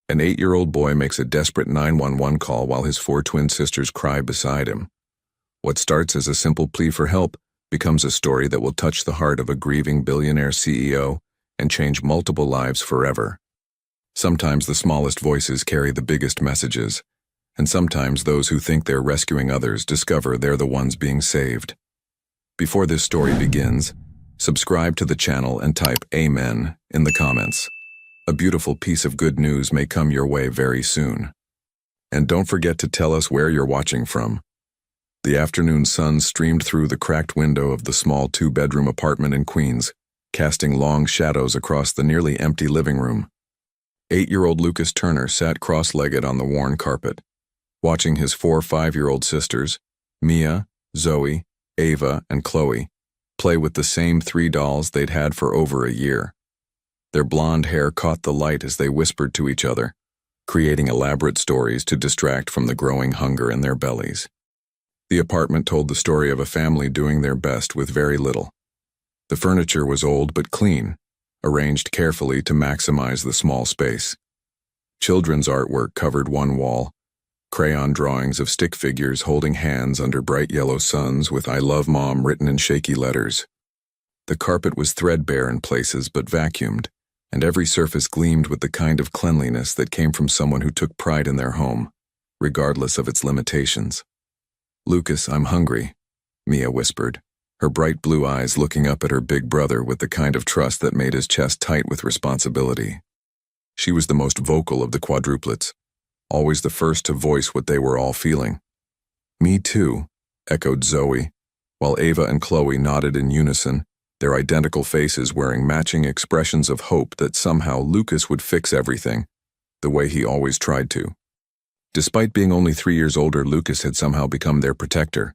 An 8-year-old boy makes a desperate 911 call while his 4 twin sisters cry beside him. What starts as a simple plea for help becomes a story that will touch the heart of a grieving billionaire CEO and change multiple lives forever. Sometimes the smallest voices carry the biggest messages, and sometimes those who think they're rescuing others discover they're the ones being saved. Before this story begins, subscribe to the channel and type "Amen" in the comments. A beautiful piece of good news may come your way very soon. And don't forget to tell us where you're watching from. The afternoon sun streamed through the cracked window of the small 2-bedroom apartment in Queens, casting long shadows across the nearly empty living room. 8-year-old Lucas Turner sat cross-legged on the worn carpet, watching his 4 5-year-old sisters, Mia, Zoe, Ava, and Chloe, play with the same 3 dolls they'd had for over a year. Their blonde hair caught the light as they whispered to each other, creating elaborate stories to distract from the growing hunger in their bellies. The apartment told the story of a family doing their best with very little. The furniture was old but clean, arranged carefully to maximize the small space. Children's artwork covered one wall, crayon drawings of stick figures holding hands under bright yellow suns with "I love Mom" written in shaky letters. The carpet was threadbare in places but vacuumed, and every surface gleamed with the kind of cleanliness that came from someone who took pride in their home, regardless of its limitations. "Lucas, I'm hungry," Mia whispered, her bright blue eyes looking up at her big brother with the kind of trust that made his chest tight with responsibility. She was the most vocal of the quadruplets, always the first to voice what they were all feeling. "Me too," echoed Zoe, while Ava and Chloe nodded in unison, their identical faces wearing matching expressions of hope that somehow Lucas would fix everything, the way he always tried to. Despite being only 3 years older, Lucas had somehow become their protector,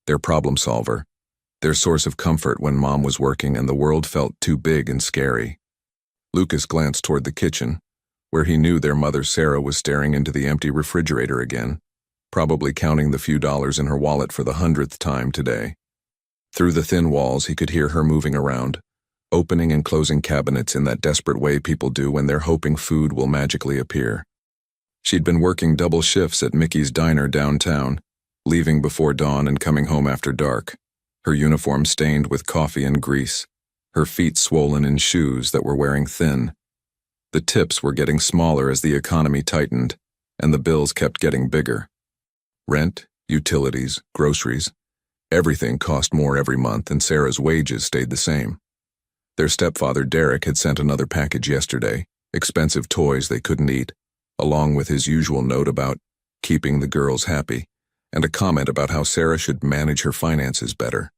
their problem solver, their source of comfort when Mom was working and the world felt too big and scary. Lucas glanced toward the kitchen, where he knew their mother Sarah was staring into the empty refrigerator again, probably counting the few dollars in her wallet for the 100th time today. Through the thin walls, he could hear her moving around, opening and closing cabinets in that desperate way people do when they're hoping food will magically appear. She'd been working double shifts at Mickey's Diner downtown, leaving before dawn and coming home after dark, her uniform stained with coffee and grease, her feet swollen in shoes that were wearing thin. The tips were getting smaller as the economy tightened, and the bills kept getting bigger. Rent, utilities, groceries, everything cost more every month, and Sarah's wages stayed the same. Their stepfather Derek had sent another package yesterday, expensive toys they couldn't eat, along with his usual note about keeping the girls happy, and a comment about how Sarah should manage her finances better.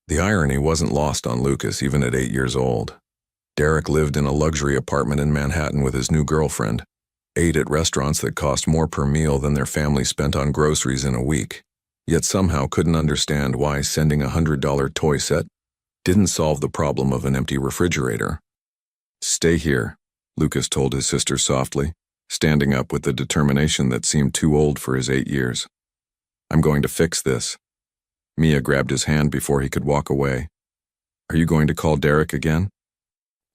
The irony wasn't lost on Lucas even at 8 years old. Derek lived in a luxury apartment in Manhattan with his new girlfriend, ate at restaurants that cost more per meal than their family spent on groceries in a week, yet somehow couldn't understand why sending a $100 toy set didn't solve the problem of an empty refrigerator. "Stay here," Lucas told his sister softly, standing up with the determination that seemed too old for his 8 years. "I'm going to fix this." Mia grabbed his hand before he could walk away. "Are you going to call Derek again?"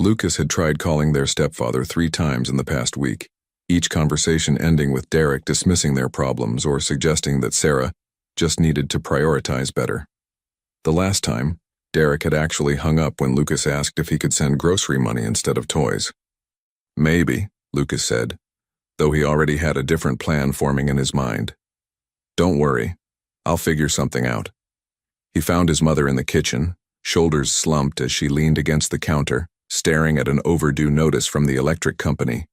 Lucas had tried calling their stepfather 3 times in the past week, each conversation ending with Derek dismissing their problems or suggesting that Sarah just needed to prioritize better. The last time, Derek had actually hung up when Lucas asked if he could send grocery money instead of toys. "Maybe," Lucas said, though he already had a different plan forming in his mind. "Don't worry, I'll figure something out." He found his mother in the kitchen, shoulders slumped as she leaned against the counter, staring at an overdue notice from the electric company.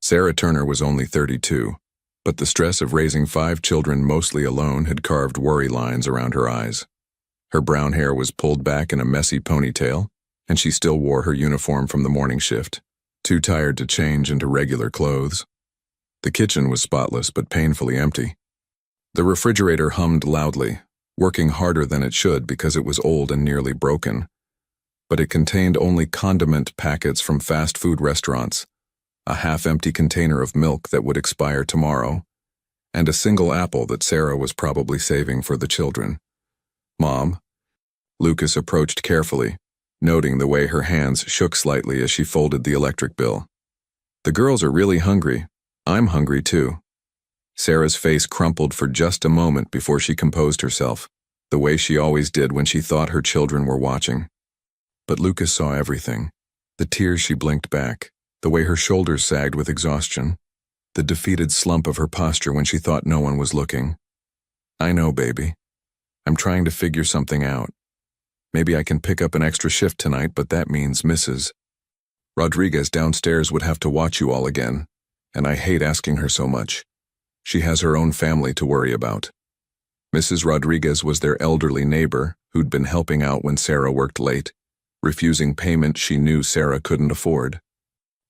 Sarah Turner was only 32, but the stress of raising 5 children mostly alone had carved worry lines around her eyes. Her brown hair was pulled back in a messy ponytail, and she still wore her uniform from the morning shift, too tired to change into regular clothes. The kitchen was spotless but painfully empty. The refrigerator hummed loudly, working harder than it should because it was old and nearly broken. But it contained only condiment packets from fast food restaurants, a half-empty container of milk that would expire tomorrow, and a single apple that Sarah was probably saving for the children. "Mom," Lucas approached carefully, noting the way her hands shook slightly as she folded the electric bill. "The girls are really hungry. I'm hungry too. Sarah's face crumpled for just a moment before she composed herself, the way she always did when she thought her children were watching. But Lucas saw everything. The tears she blinked back, the way her shoulders sagged with exhaustion, the defeated slump of her posture when she thought no one was looking. I know, baby. I'm trying to figure something out. Maybe I can pick up an extra shift tonight, but that means Mrs. Rodriguez downstairs would have to watch you all again, and I hate asking her so much. She has her own family to worry about. Mrs. Rodriguez was their elderly neighbor who'd been helping out when Sarah worked late, refusing payment she knew Sarah couldn't afford.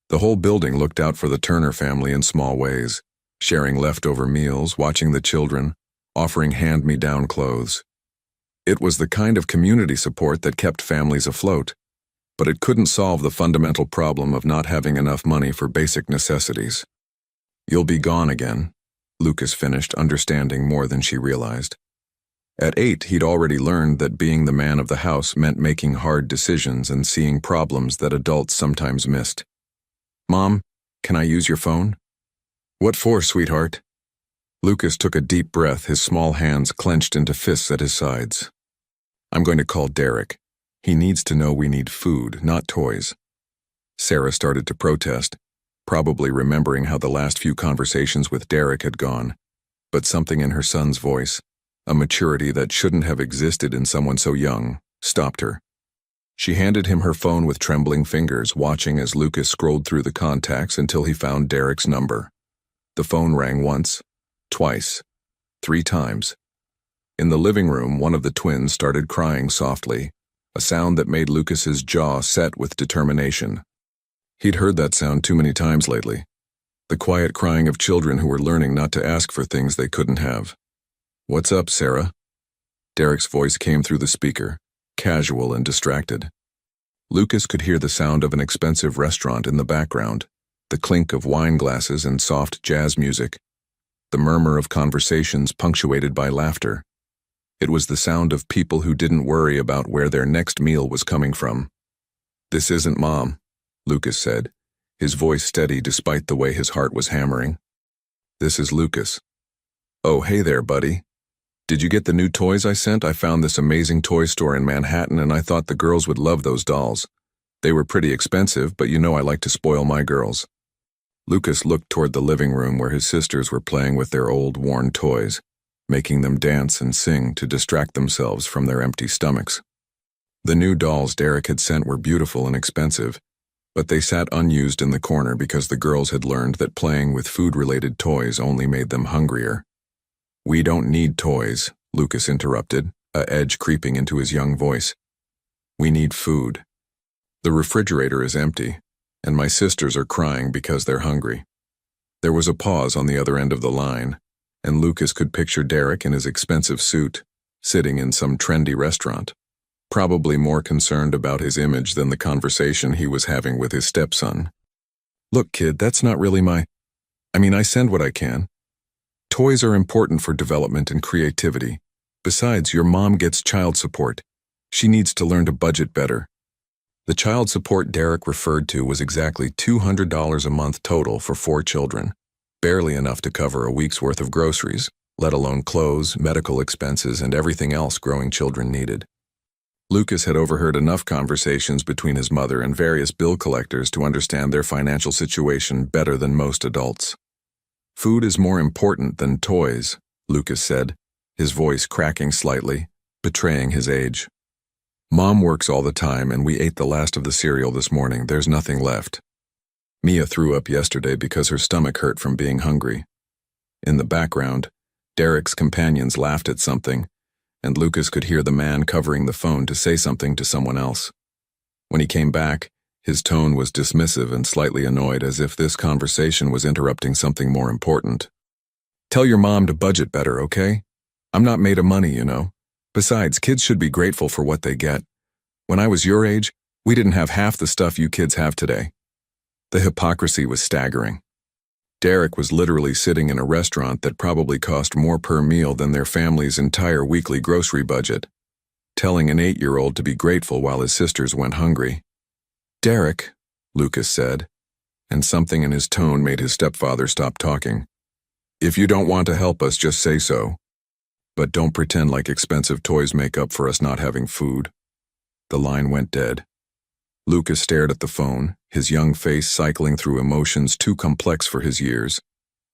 The whole building looked out for the Turner family in small ways, sharing leftover meals, watching the children, offering hand-me-down clothes. It was the kind of community support that kept families afloat, but it couldn't solve the fundamental problem of not having enough money for basic necessities. You'll be gone again, Lucas finished, understanding more than she realized. At 8, he'd already learned that being the man of the house meant making hard decisions and seeing problems that adults sometimes missed. Mom, can I use your phone? What for, sweetheart? Lucas took a deep breath, his small hands clenched into fists at his sides. I'm going to call Derek. He needs to know we need food, not toys. Sarah started to protest, probably remembering how the last few conversations with Derek had gone, but something in her son's voice, a maturity that shouldn't have existed in someone so young, stopped her. She handed him her phone with trembling fingers, watching as Lucas scrolled through the contacts until he found Derek's number. The phone rang once, twice, 3 times. In the living room, one of the twins started crying softly, a sound that made Lucas's jaw set with determination. He'd heard that sound too many times lately. The quiet crying of children who were learning not to ask for things they couldn't have. What's up, Sarah? Derek's voice came through the speaker, casual and distracted. Lucas could hear the sound of an expensive restaurant in the background, the clink of wine glasses and soft jazz music, the murmur of conversations punctuated by laughter. It was the sound of people who didn't worry about where their next meal was coming from. This isn't Mom, Lucas said, his voice steady despite the way his heart was hammering. This is Lucas. Oh, hey there, buddy. Did you get the new toys I sent? I found this amazing toy store in Manhattan and I thought the girls would love those dolls. They were pretty expensive, but you know I like to spoil my girls. Lucas looked toward the living room where his sisters were playing with their old, worn toys, making them dance and sing to distract themselves from their empty stomachs. The new dolls Derek had sent were beautiful and expensive, but they sat unused in the corner because the girls had learned that playing with food-related toys only made them hungrier. We don't need toys, Lucas interrupted, a edge creeping into his young voice. We need food. The refrigerator is empty, and my sisters are crying because they're hungry. There was a pause on the other end of the line, and Lucas could picture Derek in his expensive suit, sitting in some trendy restaurant, probably more concerned about his image than the conversation he was having with his stepson. Look, kid, that's not really I send what I can. Toys are important for development and creativity. Besides, your mom gets child support. She needs to learn to budget better. The child support Derek referred to was exactly $200 a month total for 4 children, barely enough to cover a week's worth of groceries, let alone clothes, medical expenses, and everything else growing children needed. Lucas had overheard enough conversations between his mother and various bill collectors to understand their financial situation better than most adults. Food is more important than toys, Lucas said, his voice cracking slightly, betraying his age. Mom works all the time and we ate the last of the cereal this morning. There's nothing left. Mia threw up yesterday because her stomach hurt from being hungry. In the background, Derek's companions laughed at something, and Lucas could hear the man covering the phone to say something to someone else. When he came back, his tone was dismissive and slightly annoyed, as if this conversation was interrupting something more important. Tell your mom to budget better, okay? I'm not made of money, you know. Besides, kids should be grateful for what they get. When I was your age, we didn't have half the stuff you kids have today. The hypocrisy was staggering. Derek was literally sitting in a restaurant that probably cost more per meal than their family's entire weekly grocery budget, telling an 8-year-old to be grateful while his sisters went hungry. Derek, Lucas said, and something in his tone made his stepfather stop talking. "If you don't want to help us, just say so. But don't pretend like expensive toys make up for us not having food." The line went dead. Lucas stared at the phone, his young face cycling through emotions too complex for his years: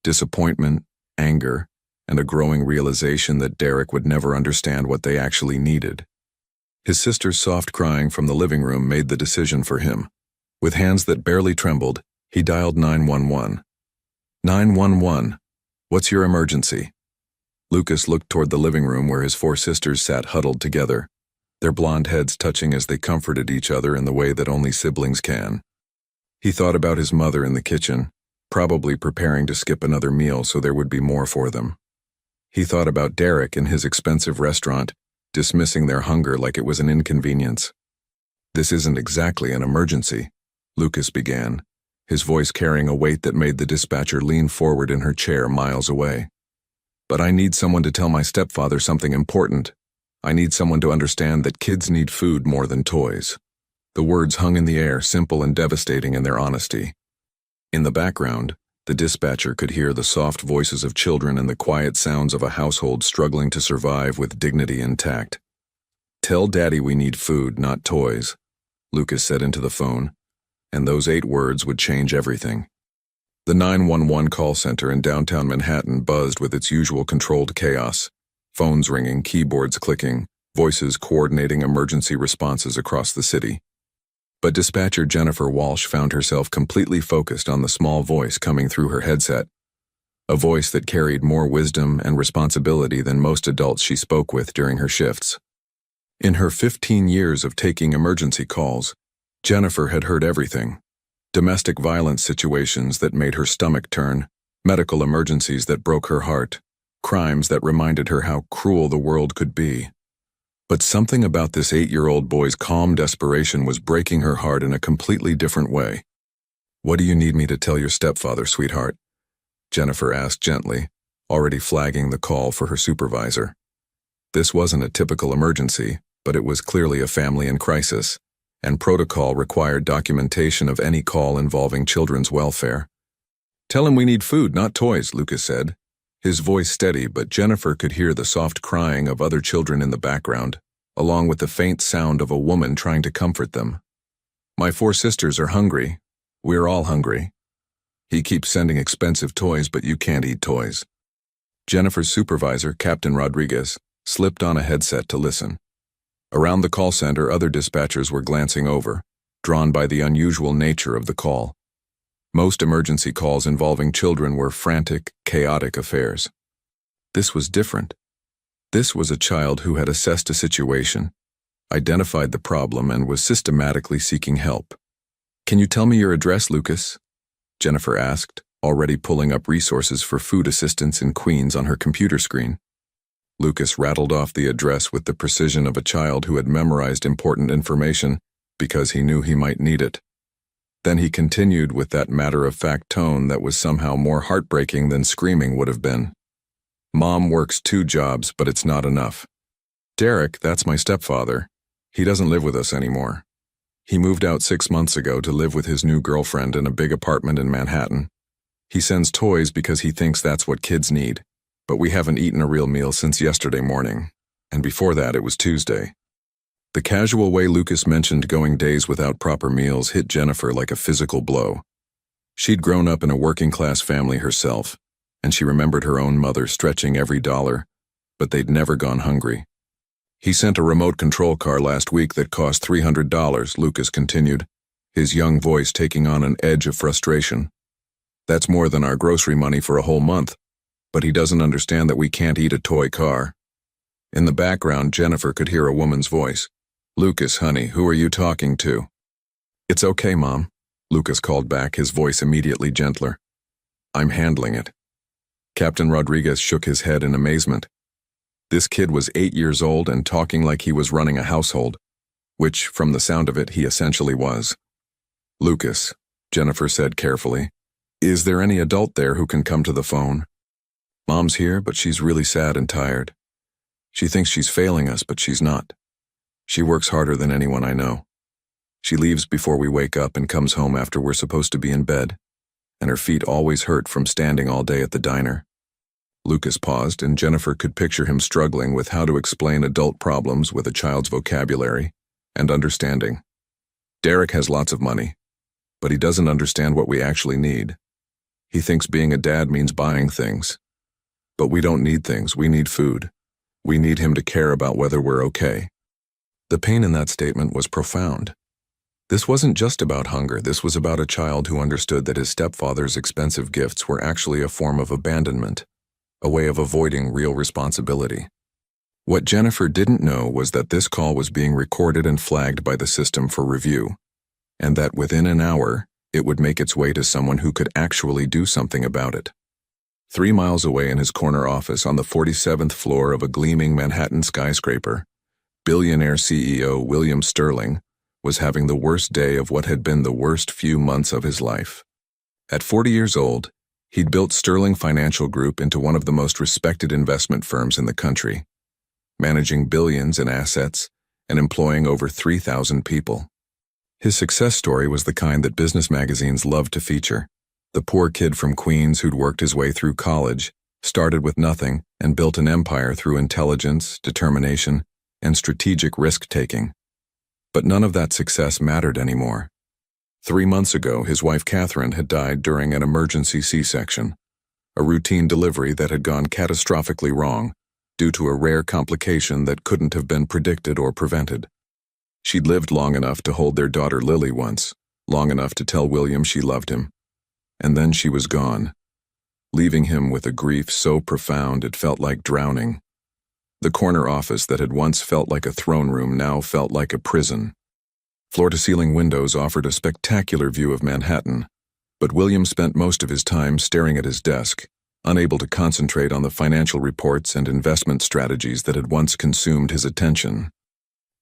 disappointment, anger, and a growing realization that Derek would never understand what they actually needed. His sister's soft crying from the living room made the decision for him. With hands that barely trembled, he dialed 911. 911. What's your emergency? Lucas looked toward the living room where his four sisters sat huddled together, their blonde heads touching as they comforted each other in the way that only siblings can. He thought about his mother in the kitchen, probably preparing to skip another meal so there would be more for them. He thought about Derek in his expensive restaurant, dismissing their hunger like it was an inconvenience. "This isn't exactly an emergency," Lucas began, his voice carrying a weight that made the dispatcher lean forward in her chair miles away. "But I need someone to tell my stepfather something important. I need someone to understand that kids need food more than toys." The words hung in the air, simple and devastating in their honesty. In the background, the dispatcher could hear the soft voices of children and the quiet sounds of a household struggling to survive with dignity intact. "Tell Daddy we need food, not toys," Lucas said into the phone, and those 8 words would change everything. The 911 call center in downtown Manhattan buzzed with its usual controlled chaos: phones ringing, keyboards clicking, voices coordinating emergency responses across the city. But dispatcher Jennifer Walsh found herself completely focused on the small voice coming through her headset, a voice that carried more wisdom and responsibility than most adults she spoke with during her shifts. In her 15 years of taking emergency calls, Jennifer had heard everything: domestic violence situations that made her stomach turn, medical emergencies that broke her heart, crimes that reminded her how cruel the world could be. But something about this 8-year-old boy's calm desperation was breaking her heart in a completely different way. "What do you need me to tell your stepfather, sweetheart?" Jennifer asked gently, already flagging the call for her supervisor. This wasn't a typical emergency, but it was clearly a family in crisis, and protocol required documentation of any call involving children's welfare. "Tell him we need food, not toys," Lucas said, his voice steady, but Jennifer could hear the soft crying of other children in the background, along with the faint sound of a woman trying to comfort them. "My 4 sisters are hungry. We're all hungry. He keeps sending expensive toys, but you can't eat toys." Jennifer's supervisor, Captain Rodriguez, slipped on a headset to listen. Around the call center, other dispatchers were glancing over, drawn by the unusual nature of the call. Most emergency calls involving children were frantic, chaotic affairs. This was different. This was a child who had assessed a situation, identified the problem, and was systematically seeking help. "Can you tell me your address, Lucas?" Jennifer asked, already pulling up resources for food assistance in Queens on her computer screen. Lucas rattled off the address with the precision of a child who had memorized important information because he knew he might need it. Then he continued with that matter-of-fact tone that was somehow more heartbreaking than screaming would have been. "Mom works 2 jobs, but it's not enough. Derek, that's my stepfather. He doesn't live with us anymore. He moved out 6 months ago to live with his new girlfriend in a big apartment in Manhattan. He sends toys because he thinks that's what kids need, but we haven't eaten a real meal since yesterday morning, and before that it was Tuesday." The casual way Lucas mentioned going days without proper meals hit Jennifer like a physical blow. She'd grown up in a working-class family herself, and she remembered her own mother stretching every dollar, but they'd never gone hungry. "He sent a remote control car last week that cost $300, Lucas continued, his young voice taking on an edge of frustration. "That's more than our grocery money for a whole month, but he doesn't understand that we can't eat a toy car." In the background, Jennifer could hear a woman's voice. "Lucas, honey, who are you talking to?" "It's okay, Mom," Lucas called back, his voice immediately gentler. "I'm handling it." Captain Rodriguez shook his head in amazement. This kid was 8 years old and talking like he was running a household, which, from the sound of it, he essentially was. "Lucas," Jennifer said carefully, "is there any adult there who can come to the phone? Mom's here, but she's really sad and tired. She thinks she's failing us, but she's not. She works harder than anyone I know. She leaves before we wake up and comes home after we're supposed to be in bed. and her feet always hurt from standing all day at the diner. Lucas paused, and Jennifer could picture him struggling with how to explain adult problems with a child's vocabulary and understanding. Derek has lots of money, but he doesn't understand what we actually need. He thinks being a dad means buying things. But we don't need things, we need food. We need him to care about whether we're okay. The pain in that statement was profound. This wasn't just about hunger, this was about a child who understood that his stepfather's expensive gifts were actually a form of abandonment, a way of avoiding real responsibility. What Jennifer didn't know was that this call was being recorded and flagged by the system for review, and that within an hour, it would make its way to someone who could actually do something about it. 3 miles away in his corner office on the 47th floor of a gleaming Manhattan skyscraper, billionaire CEO William Sterling was having the worst day of what had been the worst few months of his life. At 40 years old, he'd built Sterling Financial Group into one of the most respected investment firms in the country, managing billions in assets and employing over 3,000 people. His success story was the kind that business magazines loved to feature. The poor kid from Queens who'd worked his way through college, started with nothing, and built an empire through intelligence, determination, and strategic risk-taking. But none of that success mattered anymore. 3 months ago, his wife Catherine had died during an emergency C-section, a routine delivery that had gone catastrophically wrong due to a rare complication that couldn't have been predicted or prevented. She'd lived long enough to hold their daughter Lily once, long enough to tell William she loved him. And then she was gone, leaving him with a grief so profound it felt like drowning. The corner office that had once felt like a throne room now felt like a prison. Floor-to-ceiling windows offered a spectacular view of Manhattan, but William spent most of his time staring at his desk, unable to concentrate on the financial reports and investment strategies that had once consumed his attention.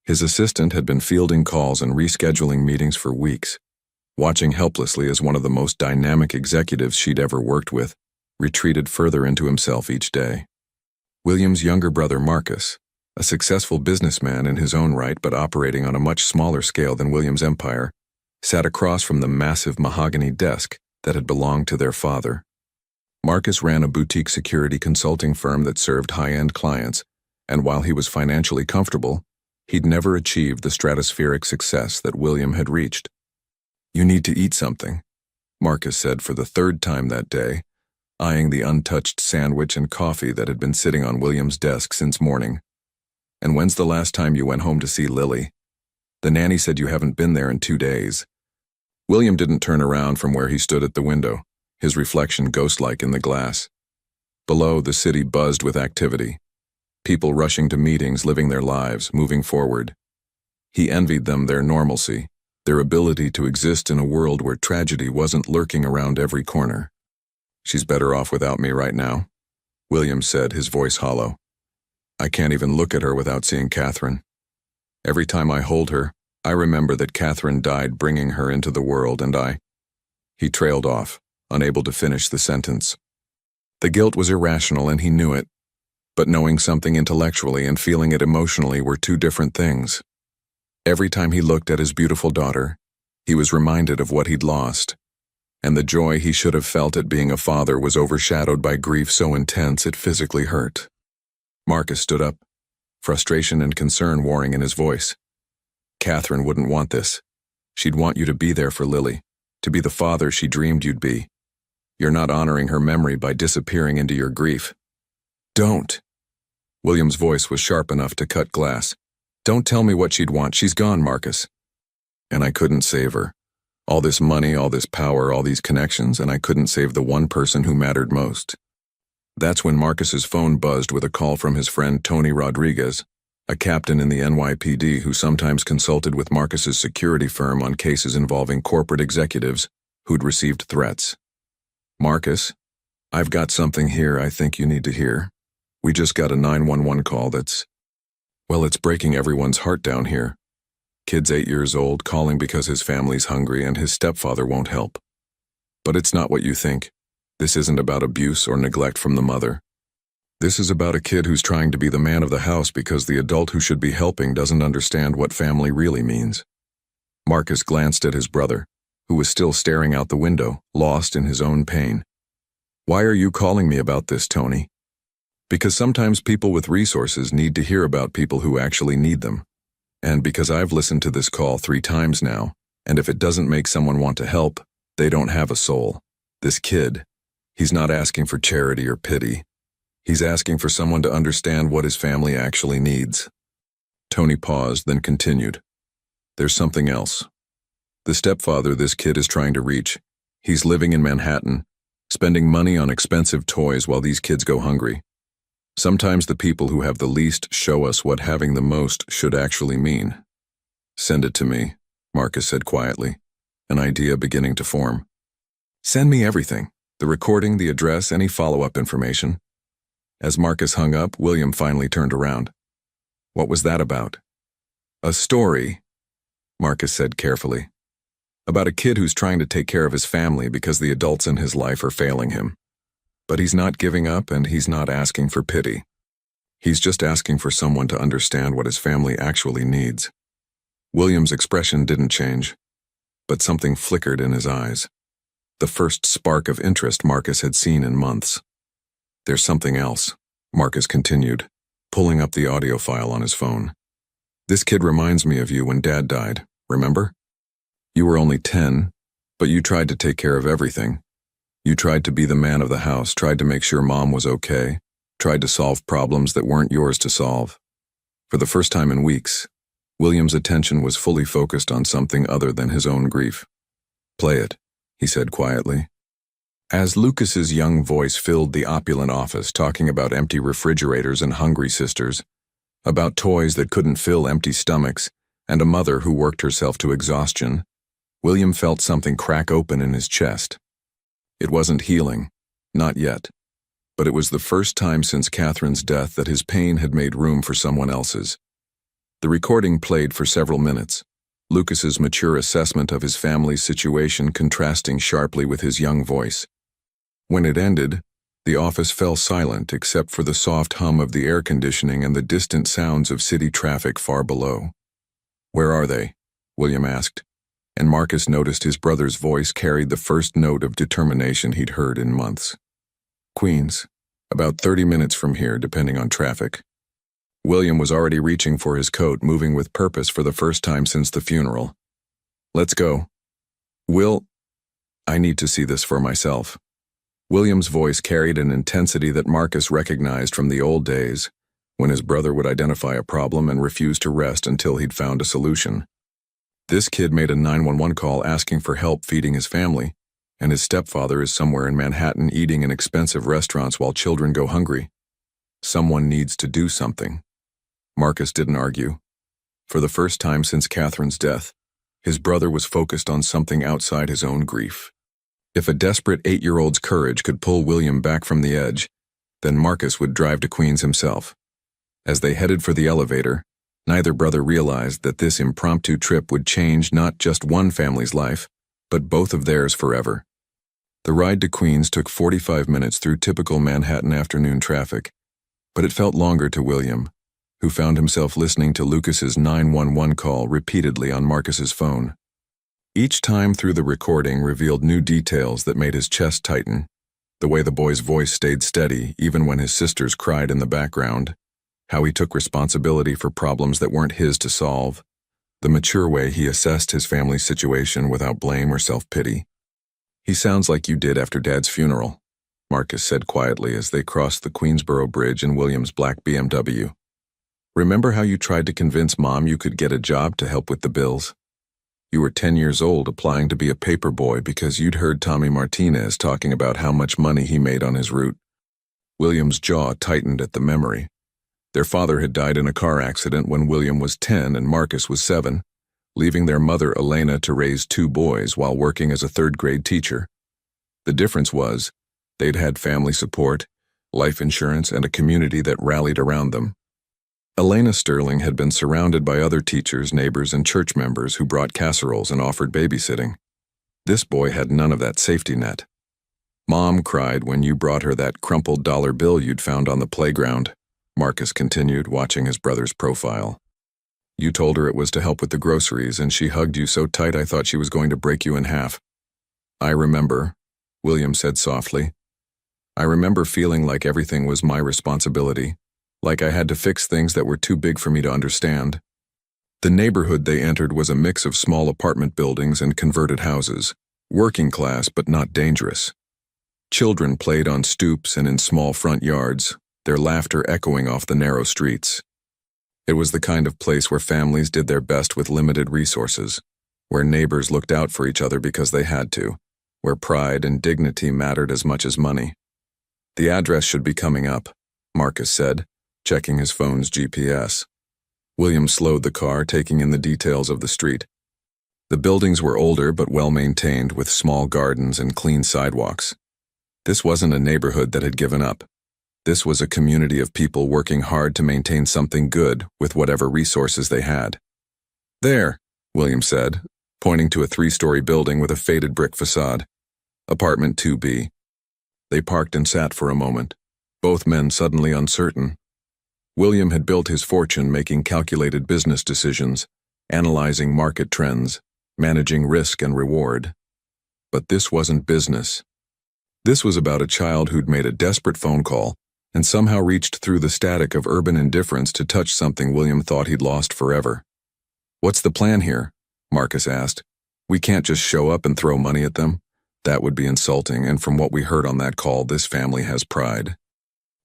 His assistant had been fielding calls and rescheduling meetings for weeks, watching helplessly as one of the most dynamic executives she'd ever worked with retreated further into himself each day. William's younger brother Marcus, a successful businessman in his own right but operating on a much smaller scale than William's empire, sat across from the massive mahogany desk that had belonged to their father. Marcus ran a boutique security consulting firm that served high-end clients, and while he was financially comfortable, he'd never achieved the stratospheric success that William had reached. "You need to eat something," Marcus said for the 3rd time that day, eyeing the untouched sandwich and coffee that had been sitting on William's desk since morning. "And when's the last time you went home to see Lily? The nanny said you haven't been there in 2 days. William didn't turn around from where he stood at the window, his reflection ghost-like in the glass. Below, the city buzzed with activity. People rushing to meetings, living their lives, moving forward. He envied them their normalcy, their ability to exist in a world where tragedy wasn't lurking around every corner. "She's better off without me right now," William said, his voice hollow. "I can't even look at her without seeing Catherine. Every time I hold her, I remember that Catherine died bringing her into the world, and I—" He trailed off, unable to finish the sentence. The guilt was irrational and he knew it, but knowing something intellectually and feeling it emotionally were two different things. Every time he looked at his beautiful daughter, he was reminded of what he'd lost, and the joy he should have felt at being a father was overshadowed by grief so intense it physically hurt. Marcus stood up, frustration and concern warring in his voice. "Catherine wouldn't want this. She'd want you to be there for Lily, to be the father she dreamed you'd be. You're not honoring her memory by disappearing into your grief." "Don't." William's voice was sharp enough to cut glass. "Don't tell me what she'd want. She's gone, Marcus." "And I couldn't save her. All this money, all this power, all these connections, and I couldn't save the one person who mattered most." That's when Marcus's phone buzzed with a call from his friend Tony Rodriguez, a captain in the NYPD who sometimes consulted with Marcus's security firm on cases involving corporate executives who'd received threats. "Marcus, I've got something here I think you need to hear. We just got a 911 call it's breaking everyone's heart down here. Kid's 8 years old, calling because his family's hungry and his stepfather won't help. But it's not what you think. This isn't about abuse or neglect from the mother. This is about a kid who's trying to be the man of the house because the adult who should be helping doesn't understand what family really means." Marcus glanced at his brother, who was still staring out the window, lost in his own pain. "Why are you calling me about this, Tony?" "Because sometimes people with resources need to hear about people who actually need them. And because I've listened to this call 3 times now, and if it doesn't make someone want to help, they don't have a soul. This kid, he's not asking for charity or pity. He's asking for someone to understand what his family actually needs." Tony paused, then continued. "There's something else. The stepfather this kid is trying to reach, he's living in Manhattan, spending money on expensive toys while these kids go hungry. Sometimes the people who have the least show us what having the most should actually mean." "Send it to me," Marcus said quietly, an idea beginning to form. "Send me everything, the recording, the address, any follow-up information." As Marcus hung up, William finally turned around. "What was that about?" "A story," Marcus said carefully, "about a kid who's trying to take care of his family because the adults in his life are failing him. But he's not giving up and he's not asking for pity. He's just asking for someone to understand what his family actually needs." William's expression didn't change, but something flickered in his eyes. The first spark of interest Marcus had seen in months. "There's something else," Marcus continued, pulling up the audio file on his phone. "This kid reminds me of you when Dad died, remember? You were only 10, but you tried to take care of everything. You tried to be the man of the house, tried to make sure Mom was okay, tried to solve problems that weren't yours to solve." For the first time in weeks, William's attention was fully focused on something other than his own grief. "Play it," he said quietly. As Lucas's young voice filled the opulent office talking about empty refrigerators and hungry sisters, about toys that couldn't fill empty stomachs, and a mother who worked herself to exhaustion, William felt something crack open in his chest. It wasn't healing, not yet, but it was the first time since Catherine's death that his pain had made room for someone else's. The recording played for several minutes, Lucas's mature assessment of his family's situation contrasting sharply with his young voice. When it ended, the office fell silent except for the soft hum of the air conditioning and the distant sounds of city traffic far below. "Where are they?" William asked, and Marcus noticed his brother's voice carried the first note of determination he'd heard in months. "Queens, about 30 minutes from here, depending on traffic." William was already reaching for his coat, moving with purpose for the first time since the funeral. "Let's go." I need to see this for myself." William's voice carried an intensity that Marcus recognized from the old days, when his brother would identify a problem and refuse to rest until he'd found a solution. This kid made a 911 call asking for help feeding his family, and his stepfather is somewhere in Manhattan eating in expensive restaurants while children go hungry. Someone needs to do something. Marcus didn't argue. For the first time since Catherine's death, his brother was focused on something outside his own grief. If a desperate 8-year-old's courage could pull William back from the edge, then Marcus would drive to Queens himself. As they headed for the elevator, neither brother realized that this impromptu trip would change not just one family's life, but both of theirs forever. The ride to Queens took 45 minutes through typical Manhattan afternoon traffic, but it felt longer to William, who found himself listening to Lucas's 911 call repeatedly on Marcus's phone. Each time through the recording revealed new details that made his chest tighten, the way the boy's voice stayed steady even when his sisters cried in the background, how he took responsibility for problems that weren't his to solve, the mature way he assessed his family's situation without blame or self-pity. "He sounds like you did after Dad's funeral," Marcus said quietly as they crossed the Queensboro Bridge in William's black BMW. "Remember how you tried to convince Mom you could get a job to help with the bills? You were 10 years old applying to be a paper boy because you'd heard Tommy Martinez talking about how much money he made on his route." William's jaw tightened at the memory. Their father had died in a car accident when William was 10 and Marcus was 7, leaving their mother Elena to raise 2 boys while working as a 3rd-grade teacher. The difference was, they'd had family support, life insurance, and a community that rallied around them. Elena Sterling had been surrounded by other teachers, neighbors, and church members who brought casseroles and offered babysitting. This boy had none of that safety net. "Mom cried when you brought her that crumpled dollar bill you'd found on the playground," Marcus continued, watching his brother's profile. You told her it was to help with the groceries, and she hugged you so tight I thought she was going to break you in half. I remember, William said softly. I remember feeling like everything was my responsibility, like I had to fix things that were too big for me to understand. The neighborhood they entered was a mix of small apartment buildings and converted houses, working class but not dangerous. Children played on stoops and in small front yards, their laughter echoing off the narrow streets. It was the kind of place where families did their best with limited resources, where neighbors looked out for each other because they had to, where pride and dignity mattered as much as money. The address should be coming up, Marcus said, checking his phone's GPS. William slowed the car, taking in the details of the street. The buildings were older but well-maintained, with small gardens and clean sidewalks. This wasn't a neighborhood that had given up. This was a community of people working hard to maintain something good with whatever resources they had. There, William said, pointing to a 3-story building with a faded brick facade. Apartment 2B. They parked and sat for a moment, both men suddenly uncertain. William had built his fortune making calculated business decisions, analyzing market trends, managing risk and reward. But this wasn't business. This was about a child who'd made a desperate phone call and somehow reached through the static of urban indifference to touch something William thought he'd lost forever. What's the plan here? Marcus asked. We can't just show up and throw money at them. That would be insulting, and from what we heard on that call, this family has pride.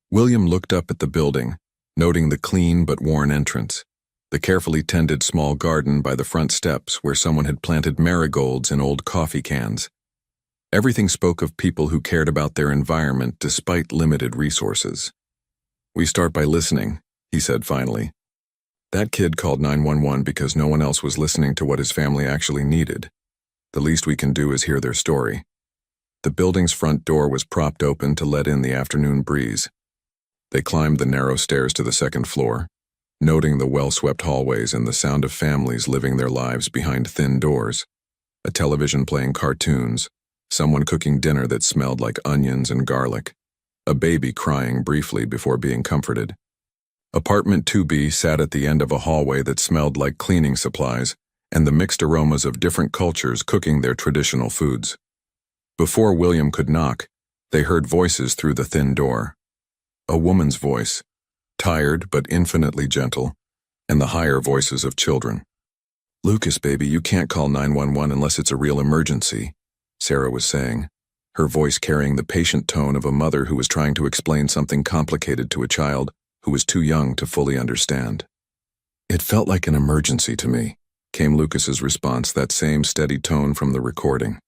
William looked up at the building, noting the clean but worn entrance, the carefully tended small garden by the front steps where someone had planted marigolds in old coffee cans. Everything spoke of people who cared about their environment despite limited resources. We start by listening, he said finally. That kid called 911 because no one else was listening to what his family actually needed. The least we can do is hear their story. The building's front door was propped open to let in the afternoon breeze. They climbed the narrow stairs to the second floor, noting the well-swept hallways and the sound of families living their lives behind thin doors, a television playing cartoons, someone cooking dinner that smelled like onions and garlic, a baby crying briefly before being comforted. Apartment 2B sat at the end of a hallway that smelled like cleaning supplies and the mixed aromas of different cultures cooking their traditional foods. Before William could knock, they heard voices through the thin door. A woman's voice, tired but infinitely gentle, and the higher voices of children. Lucas, baby, you can't call 911 unless it's a real emergency, Sarah was saying, her voice carrying the patient tone of a mother who was trying to explain something complicated to a child who was too young to fully understand. It felt like an emergency to me, came Lucas's response, that same steady tone from the recording.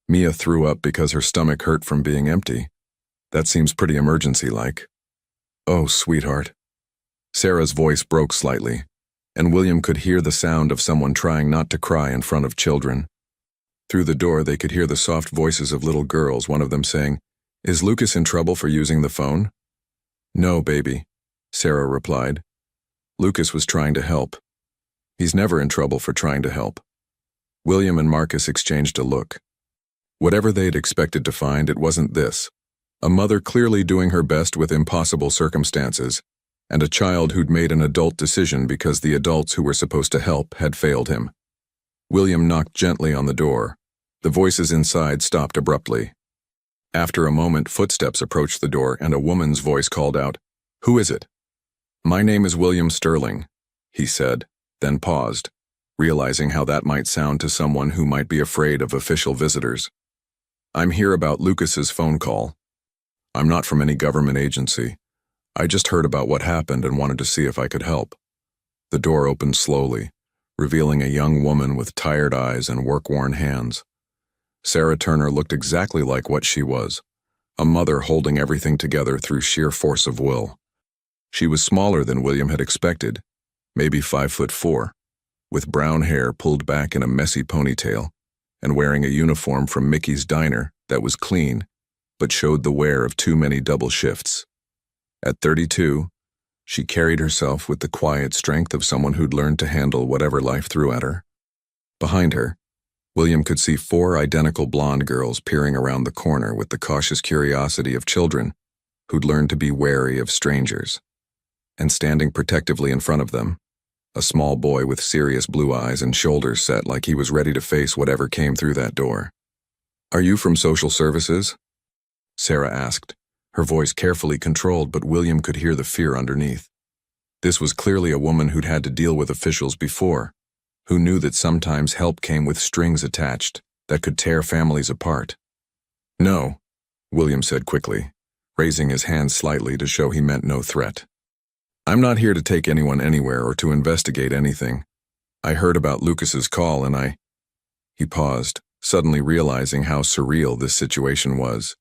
Mia threw up because her stomach hurt from being empty. That seems pretty emergency-like. Oh, sweetheart. Sarah's voice broke slightly, and William could hear the sound of someone trying not to cry in front of children. Through the door, they could hear the soft voices of little girls, one of them saying, "Is Lucas in trouble for using the phone?" "No, baby," Sarah replied. Lucas was trying to help. He's never in trouble for trying to help. William and Marcus exchanged a look. Whatever they'd expected to find, it wasn't this. A mother clearly doing her best with impossible circumstances, and a child who'd made an adult decision because the adults who were supposed to help had failed him. William knocked gently on the door. The voices inside stopped abruptly. After a moment, footsteps approached the door and a woman's voice called out, "Who is it?" "My name is William Sterling," he said, then paused, realizing how that might sound to someone who might be afraid of official visitors. "I'm here about Lucas's phone call. I'm not from any government agency. I just heard about what happened and wanted to see if I could help." The door opened slowly, revealing a young woman with tired eyes and work-worn hands. Sarah Turner looked exactly like what she was, a mother holding everything together through sheer force of will. She was smaller than William had expected, maybe 5'4", with brown hair pulled back in a messy ponytail, and wearing a uniform from Mickey's Diner that was clean, but showed the wear of too many double shifts. At 32, she carried herself with the quiet strength of someone who'd learned to handle whatever life threw at her. Behind her, William could see 4 identical blonde girls peering around the corner with the cautious curiosity of children who'd learned to be wary of strangers. And standing protectively in front of them, a small boy with serious blue eyes and shoulders set like he was ready to face whatever came through that door. "Are you from social services?" Sarah asked, her voice carefully controlled, but William could hear the fear underneath. This was clearly a woman who'd had to deal with officials before, who knew that sometimes help came with strings attached that could tear families apart. "No," William said quickly, raising his hand slightly to show he meant no threat. "I'm not here to take anyone anywhere or to investigate anything. I heard about Lucas's call and He paused, suddenly realizing how surreal this situation was.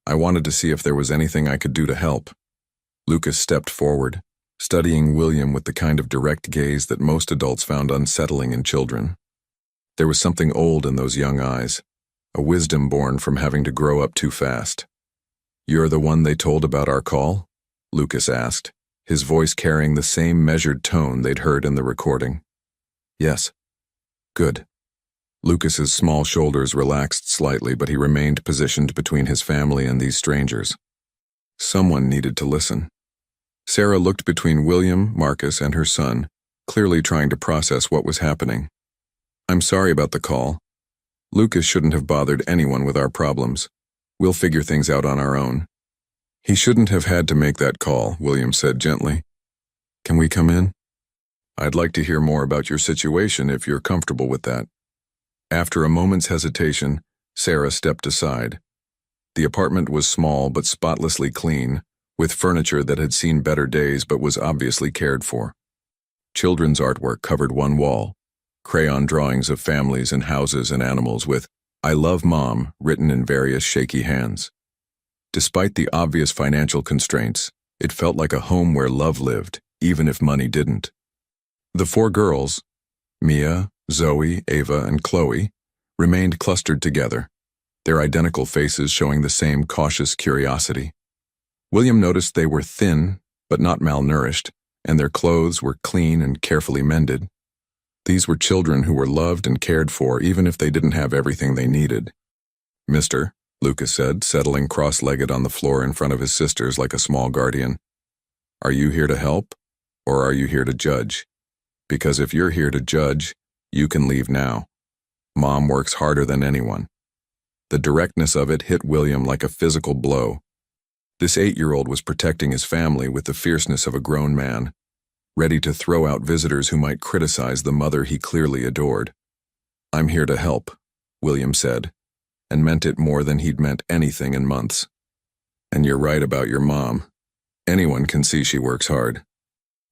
"I wanted to see if there was anything I could do to help." Lucas stepped forward, studying William with the kind of direct gaze that most adults found unsettling in children. There was something old in those young eyes, a wisdom born from having to grow up too fast. "You're the one they told about our call?" Lucas asked, his voice carrying the same measured tone they'd heard in the recording. "Yes." "Good." Lucas's small shoulders relaxed slightly, but he remained positioned between his family and these strangers. Someone needed to listen. Sarah looked between William, Marcus, and her son, clearly trying to process what was happening. "I'm sorry about the call. Lucas shouldn't have bothered anyone with our problems. We'll figure things out on our own." "He shouldn't have had to make that call," William said gently. "Can we come in?" "I'd like to hear more about your situation if you're comfortable with that." After a moment's hesitation, Sarah stepped aside. The apartment was small but spotlessly clean, with furniture that had seen better days but was obviously cared for. Children's artwork covered one wall, crayon drawings of families and houses and animals with "I love Mom" written in various shaky hands. Despite the obvious financial constraints, it felt like a home where love lived, even if money didn't. The four girls, Mia, Zoe, Ava, and Chloe, remained clustered together, their identical faces showing the same cautious curiosity. William noticed they were thin, but not malnourished, and their clothes were clean and carefully mended. These were children who were loved and cared for even if they didn't have everything they needed. "Mister," Lucas said, settling cross-legged on the floor in front of his sisters like a small guardian. "Are you here to help, or are you here to judge? Because if you're here to judge, you can leave now. Mom works harder than anyone." The directness of it hit William like a physical blow. This 8-year-old was protecting his family with the fierceness of a grown man, ready to throw out visitors who might criticize the mother he clearly adored. "I'm here to help," William said, and meant it more than he'd meant anything in months. "And you're right about your mom. Anyone can see she works hard."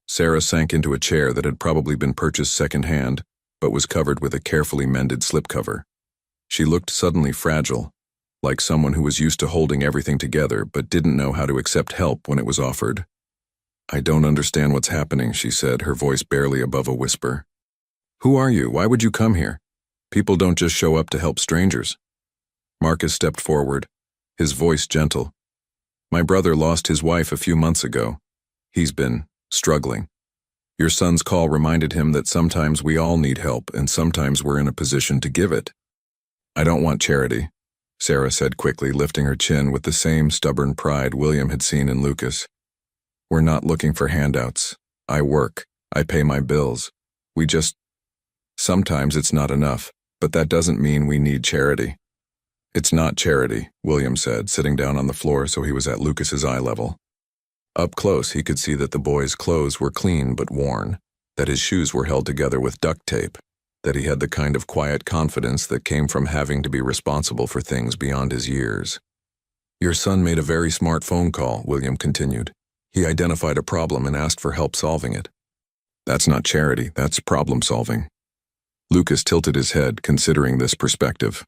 Sarah sank into a chair that had probably been purchased secondhand, but was covered with a carefully mended slipcover. She looked suddenly fragile, like someone who was used to holding everything together but didn't know how to accept help when it was offered. "I don't understand what's happening," she said, her voice barely above a whisper. "Who are you? Why would you come here? People don't just show up to help strangers." Marcus stepped forward, his voice gentle. "My brother lost his wife a few months ago. He's been struggling. Your son's call reminded him that sometimes we all need help and sometimes we're in a position to give it." "I don't want charity," Sarah said quickly, lifting her chin with the same stubborn pride William had seen in Lucas. "We're not looking for handouts. I work. I pay my bills. Sometimes it's not enough, but that doesn't mean we need charity." "It's not charity," William said, sitting down on the floor so he was at Lucas's eye level. Up close, he could see that the boy's clothes were clean but worn, that his shoes were held together with duct tape, that he had the kind of quiet confidence that came from having to be responsible for things beyond his years. "Your son made a very smart phone call," William continued. "He identified a problem and asked for help solving it." "That's not charity, that's problem solving." Lucas tilted his head, considering this perspective.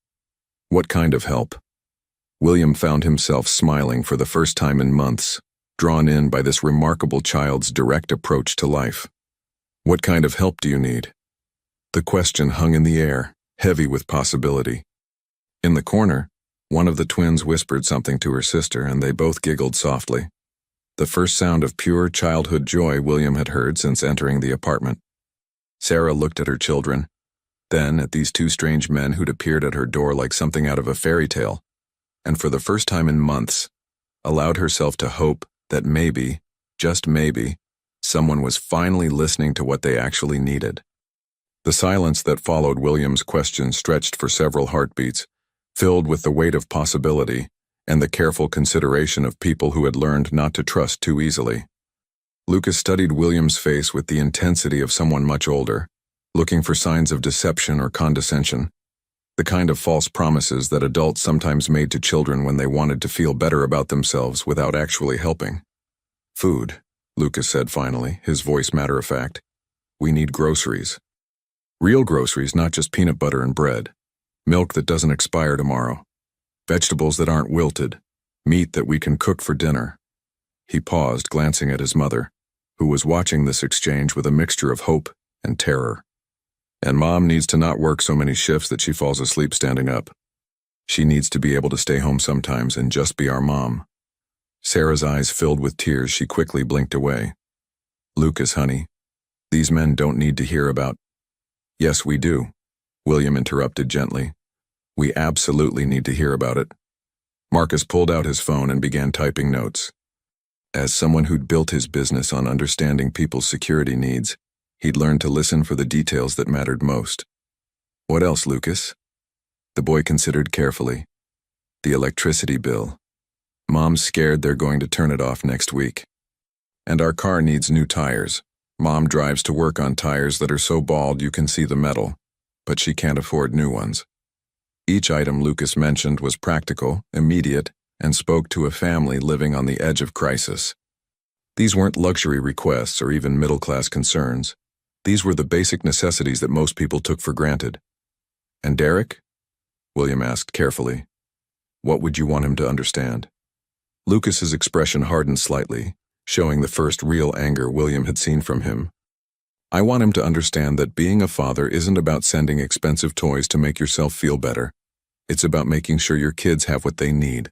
"What kind of help?" William found himself smiling for the first time in months, drawn in by this remarkable child's direct approach to life. "What kind of help do you need?" The question hung in the air, heavy with possibility. In the corner, one of the twins whispered something to her sister, and they both giggled softly. The first sound of pure childhood joy William had heard since entering the apartment. Sarah looked at her children, then at these two strange men who'd appeared at her door like something out of a fairy tale, and for the first time in months, allowed herself to hope that maybe, just maybe, Someone was finally listening to what they actually needed. The silence that followed William's question stretched for several heartbeats, filled with the weight of possibility and the careful consideration of people who had learned not to trust too easily. Lucas studied William's face with the intensity of someone much older, looking for signs of deception or condescension, the kind of false promises that adults sometimes made to children when they wanted to feel better about themselves without actually helping. "Food," Lucas said finally, his voice matter-of-fact. "We need groceries. Real groceries, not just peanut butter and bread. Milk that doesn't expire tomorrow. Vegetables that aren't wilted. Meat that we can cook for dinner." He paused, glancing at his mother, who was watching this exchange with a mixture of hope and terror. "And Mom needs to not work so many shifts that she falls asleep standing up. She needs to be able to stay home sometimes and just be our mom." Sarah's eyes filled with tears. She quickly blinked away. "Lucas, honey, these men don't need to hear about—" "Yes, we do," William interrupted gently. "We absolutely need to hear about it." Marcus pulled out his phone and began typing notes. As someone who'd built his business on understanding people's security needs, he'd learned to listen for the details that mattered most. "What else, Lucas?" The boy considered carefully. "The electricity bill. Mom's scared they're going to turn it off next week. And our car needs new tires. Mom drives to work on tires that are so bald you can see the metal, but she can't afford new ones." Each item Lucas mentioned was practical, immediate, and spoke to a family living on the edge of crisis. These weren't luxury requests or even middle-class concerns. These were the basic necessities that most people took for granted. "And Derek?" William asked carefully. "What would you want him to understand?" Lucas's expression hardened slightly, showing the first real anger William had seen from him. "I want him to understand that being a father isn't about sending expensive toys to make yourself feel better. It's about making sure your kids have what they need.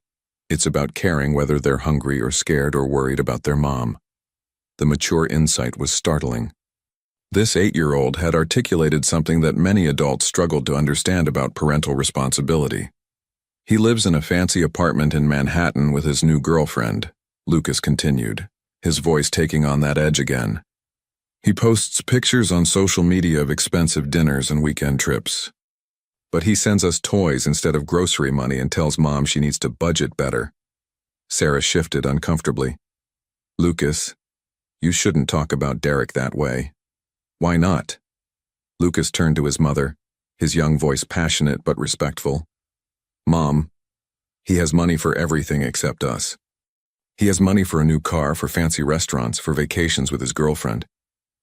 It's about caring whether they're hungry or scared or worried about their mom." The mature insight was startling. This 8-year-old had articulated something that many adults struggled to understand about parental responsibility. "He lives in a fancy apartment in Manhattan with his new girlfriend," Lucas continued, his voice taking on that edge again. "He posts pictures on social media of expensive dinners and weekend trips. But he sends us toys instead of grocery money and tells Mom she needs to budget better." Sarah shifted uncomfortably. "Lucas, you shouldn't talk about Derek that way." "Why not?" Lucas turned to his mother, his young voice passionate but respectful. "Mom, he has money for everything except us. He has money for a new car, for fancy restaurants, for vacations with his girlfriend.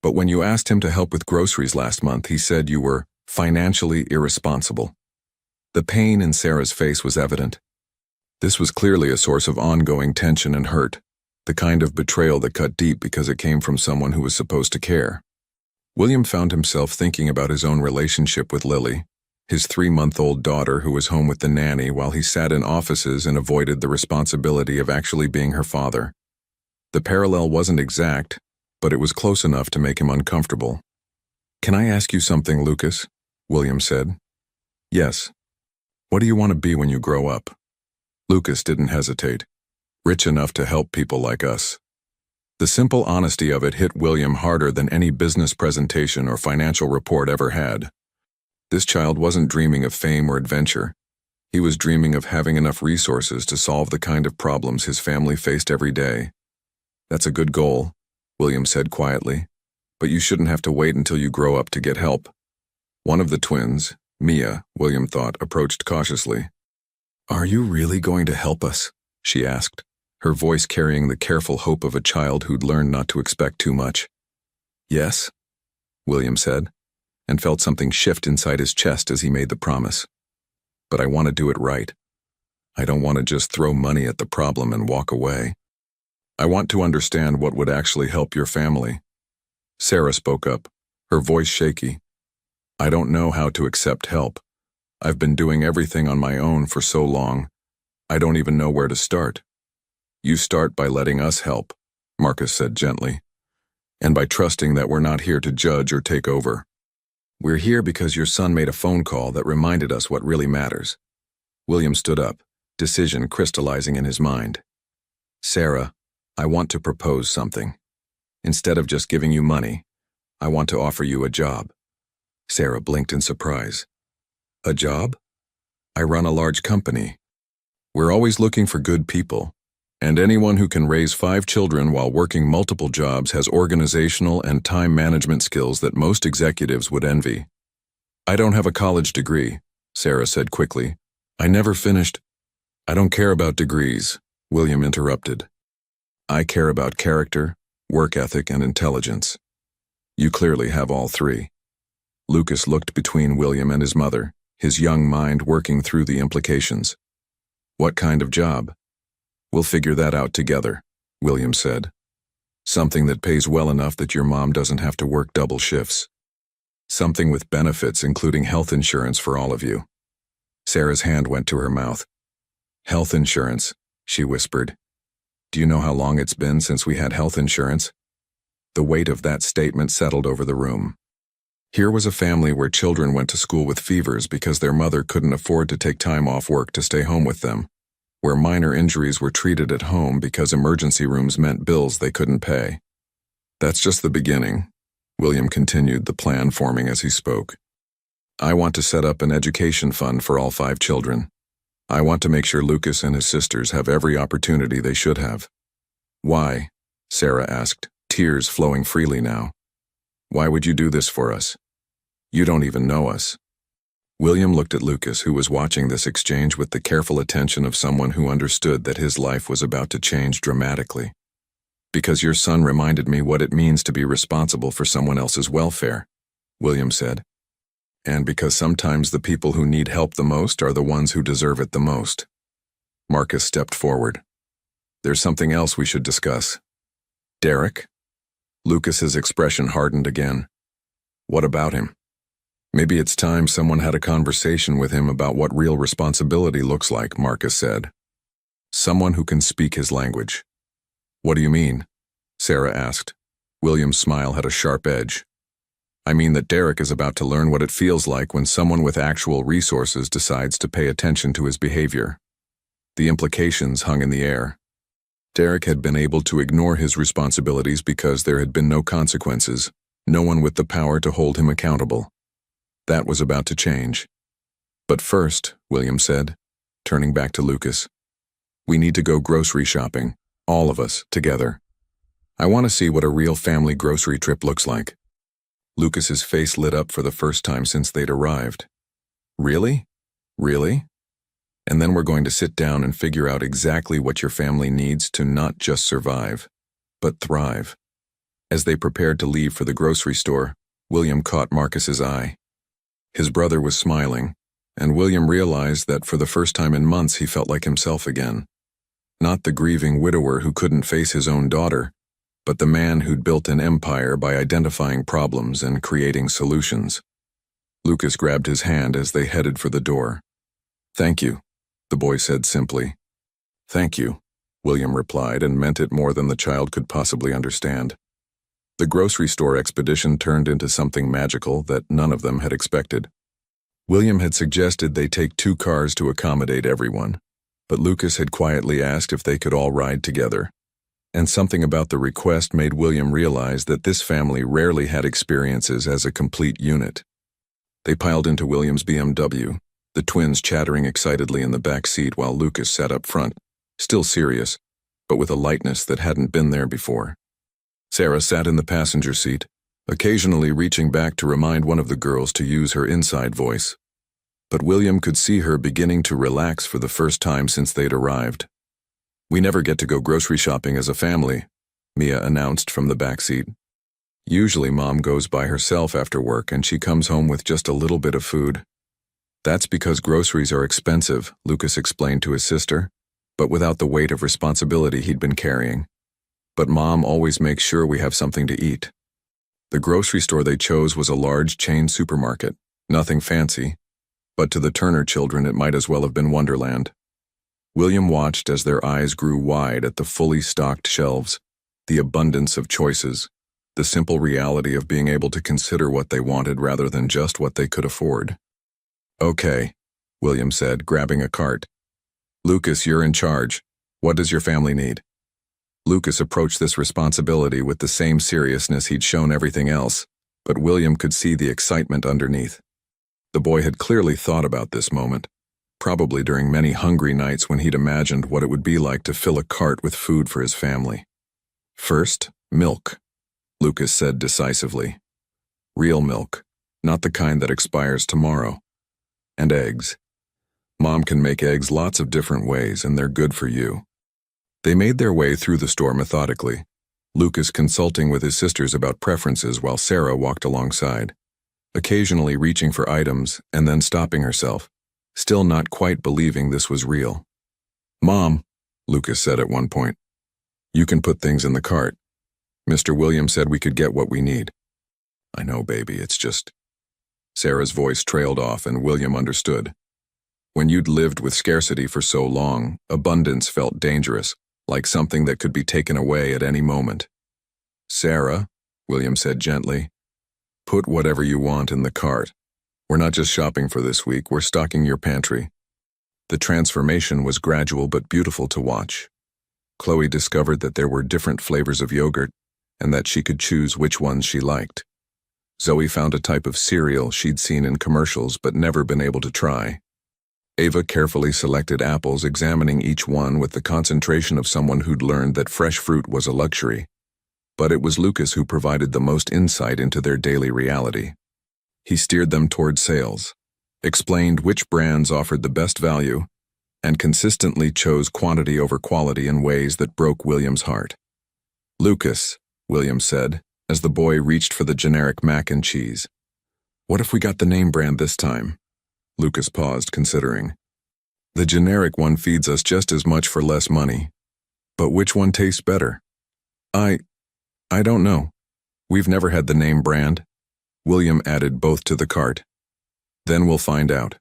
But when you asked him to help with groceries last month, he said you were financially irresponsible." The pain in Sarah's face was evident. This was clearly a source of ongoing tension and hurt, the kind of betrayal that cut deep because it came from someone who was supposed to care. William found himself thinking about his own relationship with Lily, his 3-month-old daughter who was home with the nanny while he sat in offices and avoided the responsibility of actually being her father. The parallel wasn't exact, but it was close enough to make him uncomfortable. "Can I ask you something, Lucas?" William said. "Yes. What do you want to be when you grow up?" Lucas didn't hesitate. "Rich enough to help people like us." The simple honesty of it hit William harder than any business presentation or financial report ever had. This child wasn't dreaming of fame or adventure. He was dreaming of having enough resources to solve the kind of problems his family faced every day. "That's a good goal," William said quietly, "but you shouldn't have to wait until you grow up to get help." One of the twins, Mia, William thought, approached cautiously. "Are you really going to help us?" she asked, her voice carrying the careful hope of a child who'd learned not to expect too much. "Yes," William said, and felt something shift inside his chest as he made the promise. "But I want to do it right. I don't want to just throw money at the problem and walk away. I want to understand what would actually help your family." Sarah spoke up, her voice shaky. "I don't know how to accept help. I've been doing everything on my own for so long. I don't even know where to start." "You start by letting us help," Marcus said gently, "and by trusting that we're not here to judge or take over. We're here because your son made a phone call that reminded us what really matters." William stood up, decision crystallizing in his mind. "Sarah, I want to propose something." Instead of just giving you money, I want to offer you a job." Sarah blinked in surprise. "A job? I run a large company. We're always looking for good people, and anyone who can raise 5 children while working multiple jobs has organizational and time management skills that most executives would envy." "I don't have a college degree," Sarah said quickly. "I never finished." "I don't care about degrees," William interrupted. "I care about character, work ethic, and intelligence. You clearly have all 3. Lucas looked between William and his mother, his young mind working through the implications. "What kind of job?" "We'll figure that out together," William said. "Something that pays well enough that your mom doesn't have to work double shifts. Something with benefits including health insurance for all of you." Sarah's hand went to her mouth. "Health insurance," she whispered. "Do you know how long it's been since we had health insurance?" The weight of that statement settled over the room. Here was a family where children went to school with fevers because their mother couldn't afford to take time off work to stay home with them, where minor injuries were treated at home because emergency rooms meant bills they couldn't pay. "That's just the beginning," William continued, the plan forming as he spoke. "I want to set up an education fund for all 5 children. I want to make sure Lucas and his sisters have every opportunity they should have." "Why?" Sarah asked, tears flowing freely now. "Why would you do this for us? You don't even know us." William looked at Lucas, who was watching this exchange with the careful attention of someone who understood that his life was about to change dramatically. "Because your son reminded me what it means to be responsible for someone else's welfare," William said. "And because sometimes the people who need help the most are the ones who deserve it the most." Marcus stepped forward. "There's something else we should discuss." "Derek?" Lucas's expression hardened again. "What about him?" "Maybe it's time someone had a conversation with him about what real responsibility looks like," Marcus said. "Someone who can speak his language." "What do you mean?" Sarah asked. William's smile had a sharp edge. "I mean that Derek is about to learn what it feels like when someone with actual resources decides to pay attention to his behavior." The implications hung in the air. Derek had been able to ignore his responsibilities because there had been no consequences, no one with the power to hold him accountable. That was about to change. "But first," William said, turning back to Lucas, "we need to go grocery shopping, all of us, together. I want to see what a real family grocery trip looks like." Lucas's face lit up for the first time since they'd arrived. "Really? Really? And then we're going to sit down and figure out exactly what your family needs to not just survive, but thrive." As they prepared to leave for the grocery store, William caught Marcus's eye. His brother was smiling, and William realized that for the first time in months he felt like himself again. Not the grieving widower who couldn't face his own daughter, but the man who'd built an empire by identifying problems and creating solutions. Lucas grabbed his hand as they headed for the door. "Thank you," the boy said simply. "Thank you," William replied, and meant it more than the child could possibly understand. The grocery store expedition turned into something magical that none of them had expected. William had suggested they take 2 cars to accommodate everyone, but Lucas had quietly asked if they could all ride together. And something about the request made William realize that this family rarely had experiences as a complete unit. They piled into William's BMW, the twins chattering excitedly in the back seat while Lucas sat up front, still serious, but with a lightness that hadn't been there before. Sarah sat in the passenger seat, occasionally reaching back to remind one of the girls to use her inside voice. But William could see her beginning to relax for the first time since they'd arrived. "We never get to go grocery shopping as a family," Mia announced from the back seat. "Usually Mom goes by herself after work and she comes home with just a little bit of food." "That's because groceries are expensive," Lucas explained to his sister, but without the weight of responsibility he'd been carrying. "But Mom always makes sure we have something to eat." The grocery store they chose was a large chain supermarket, nothing fancy, but to the Turner children it might as well have been Wonderland. William watched as their eyes grew wide at the fully stocked shelves, the abundance of choices, the simple reality of being able to consider what they wanted rather than just what they could afford. "Okay," William said, grabbing a cart. "Lucas, you're in charge. What does your family need?" Lucas approached this responsibility with the same seriousness he'd shown everything else, but William could see the excitement underneath. The boy had clearly thought about this moment, probably during many hungry nights when he'd imagined what it would be like to fill a cart with food for his family. First, milk, Lucas said decisively. Real milk, not the kind that expires tomorrow. And eggs. Mom can make eggs lots of different ways, and they're good for you. They made their way through the store methodically, Lucas consulting with his sisters about preferences while Sarah walked alongside, occasionally reaching for items and then stopping herself, still not quite believing this was real. Mom, Lucas said at one point, you can put things in the cart. Mr. William said we could get what we need. I know, baby, it's just... Sarah's voice trailed off and William understood. When you'd lived with scarcity for so long, abundance felt dangerous, like something that could be taken away at any moment. Sarah, William said gently, put whatever you want in the cart. We're not just shopping for this week, we're stocking your pantry. The transformation was gradual but beautiful to watch. Chloe discovered that there were different flavors of yogurt and that she could choose which ones she liked. Zoe found a type of cereal she'd seen in commercials but never been able to try. Ava carefully selected apples, examining each one with the concentration of someone who'd learned that fresh fruit was a luxury. But it was Lucas who provided the most insight into their daily reality. He steered them toward sales, explained which brands offered the best value, and consistently chose quantity over quality in ways that broke William's heart. Lucas, William said, as the boy reached for the generic mac and cheese. What if we got the name brand this time? Lucas paused, considering. The generic one feeds us just as much for less money. But which one tastes better? I don't know. We've never had the name brand. William added both to the cart. Then we'll find out.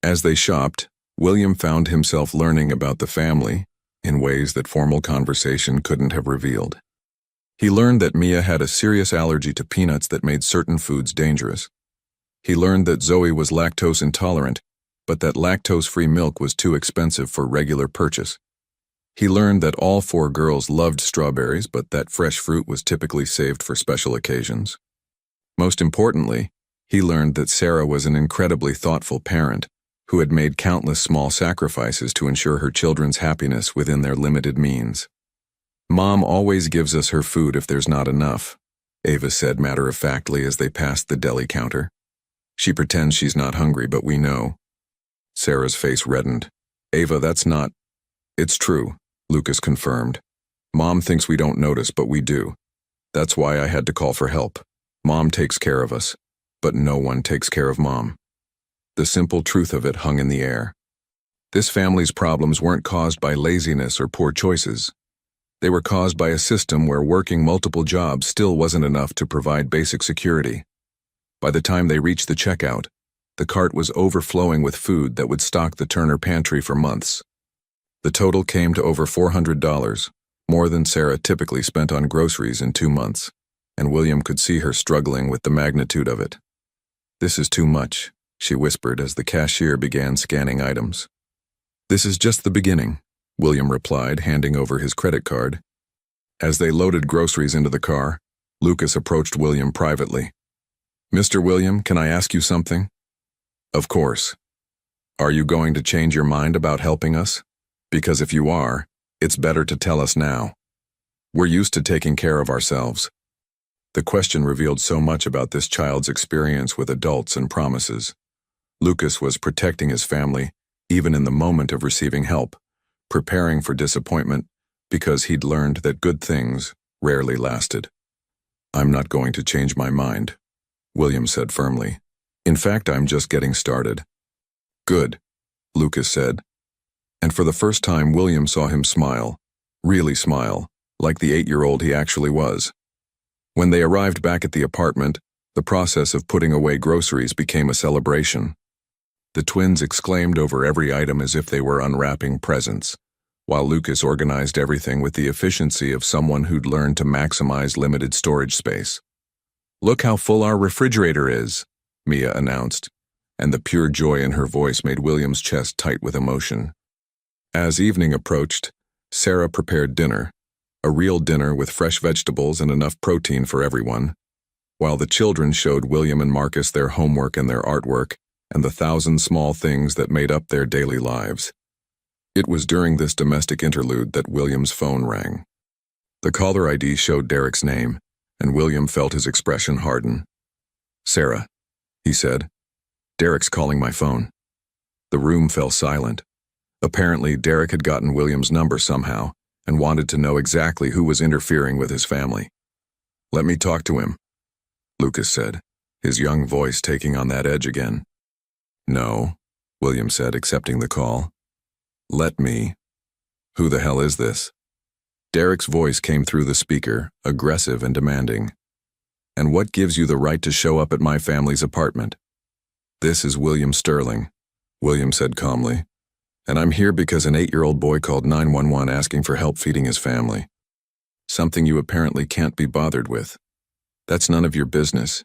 As they shopped, William found himself learning about the family in ways that formal conversation couldn't have revealed. He learned that Mia had a serious allergy to peanuts that made certain foods dangerous. He learned that Zoe was lactose intolerant, but that lactose-free milk was too expensive for regular purchase. He learned that all 4 girls loved strawberries, but that fresh fruit was typically saved for special occasions. Most importantly, he learned that Sarah was an incredibly thoughtful parent who had made countless small sacrifices to ensure her children's happiness within their limited means. Mom always gives us her food if there's not enough, Ava said matter-of-factly as they passed the deli counter. She pretends she's not hungry, but we know. Sarah's face reddened. Ava, that's not... It's true, Lucas confirmed. Mom thinks we don't notice, but we do. That's why I had to call for help. Mom takes care of us, but no one takes care of Mom. The simple truth of it hung in the air. This family's problems weren't caused by laziness or poor choices. They were caused by a system where working multiple jobs still wasn't enough to provide basic security. By the time they reached the checkout, the cart was overflowing with food that would stock the Turner pantry for months. The total came to over $400, more than Sarah typically spent on groceries in 2 months, and William could see her struggling with the magnitude of it. This is too much, she whispered as the cashier began scanning items. This is just the beginning, William replied, handing over his credit card. As they loaded groceries into the car, Lucas approached William privately. Mr. William, can I ask you something? Of course. Are you going to change your mind about helping us? Because if you are, it's better to tell us now. We're used to taking care of ourselves. The question revealed so much about this child's experience with adults and promises. Lucas was protecting his family, even in the moment of receiving help, preparing for disappointment because he'd learned that good things rarely lasted. I'm not going to change my mind, William said firmly. In fact, I'm just getting started. Good, Lucas said. And for the first time, William saw him smile, really smile, like the 8-year-old he actually was. When they arrived back at the apartment, the process of putting away groceries became a celebration. The twins exclaimed over every item as if they were unwrapping presents, while Lucas organized everything with the efficiency of someone who'd learned to maximize limited storage space. Look how full our refrigerator is, Mia announced, and the pure joy in her voice made William's chest tight with emotion. As evening approached, Sarah prepared dinner, A real dinner with fresh vegetables and enough protein for everyone, while the children showed William and Marcus their homework and their artwork and the thousand small things that made up their daily lives. It was during this domestic interlude that William's phone rang. The caller ID showed Derek's name, and William felt his expression harden. "Sarah," he said. "Derek's calling my phone." The room fell silent. Apparently, Derek had gotten William's number somehow and wanted to know exactly who was interfering with his family. "Let me talk to him," Lucas said, his young voice taking on that edge again. "No," William said, accepting the call. "Let me. Who the hell is this?" Derek's voice came through the speaker, aggressive and demanding. "And what gives you the right to show up at my family's apartment?" "This is William Sterling," William said calmly. "And I'm here because an 8-year-old boy called 911 asking for help feeding his family. Something you apparently can't be bothered with. That's none of your business.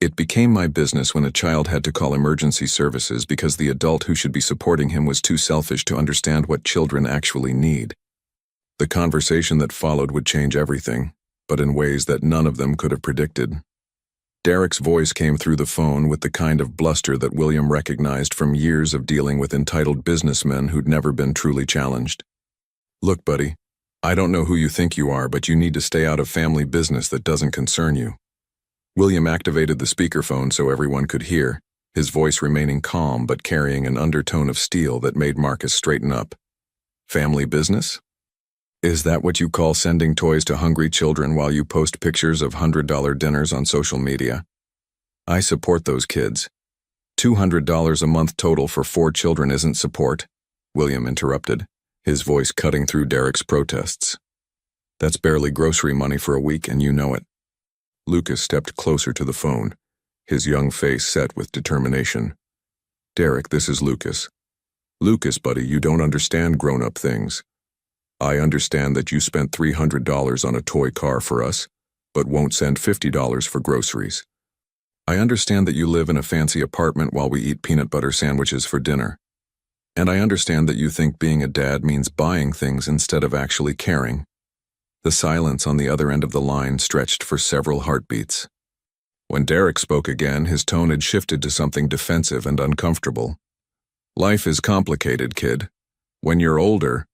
It became my business when a child had to call emergency services because the adult who should be supporting him was too selfish to understand what children actually need." The conversation that followed would change everything, but in ways that none of them could have predicted. Derek's voice came through the phone with the kind of bluster that William recognized from years of dealing with entitled businessmen who'd never been truly challenged. "Look, buddy, I don't know who you think you are, but you need to stay out of family business that doesn't concern you." William activated the speakerphone so everyone could hear, his voice remaining calm but carrying an undertone of steel that made Marcus straighten up. "Family business? Is that what you call sending toys to hungry children while you post pictures of $100 dinners on social media? I support those kids. $200 a month total for 4 children isn't support," William interrupted, his voice cutting through Derek's protests. "That's barely grocery money for a week, and you know it." Lucas stepped closer to the phone, his young face set with determination. "Derek, this is Lucas. Lucas, buddy, you don't understand grown-up things. I understand that you spent $300 on a toy car for us, but won't send $50 for groceries. I understand that you live in a fancy apartment while we eat peanut butter sandwiches for dinner. And I understand that you think being a dad means buying things instead of actually caring." The silence on the other end of the line stretched for several heartbeats. When Derek spoke again, his tone had shifted to something defensive and uncomfortable. "Life is complicated, kid. When you're older—"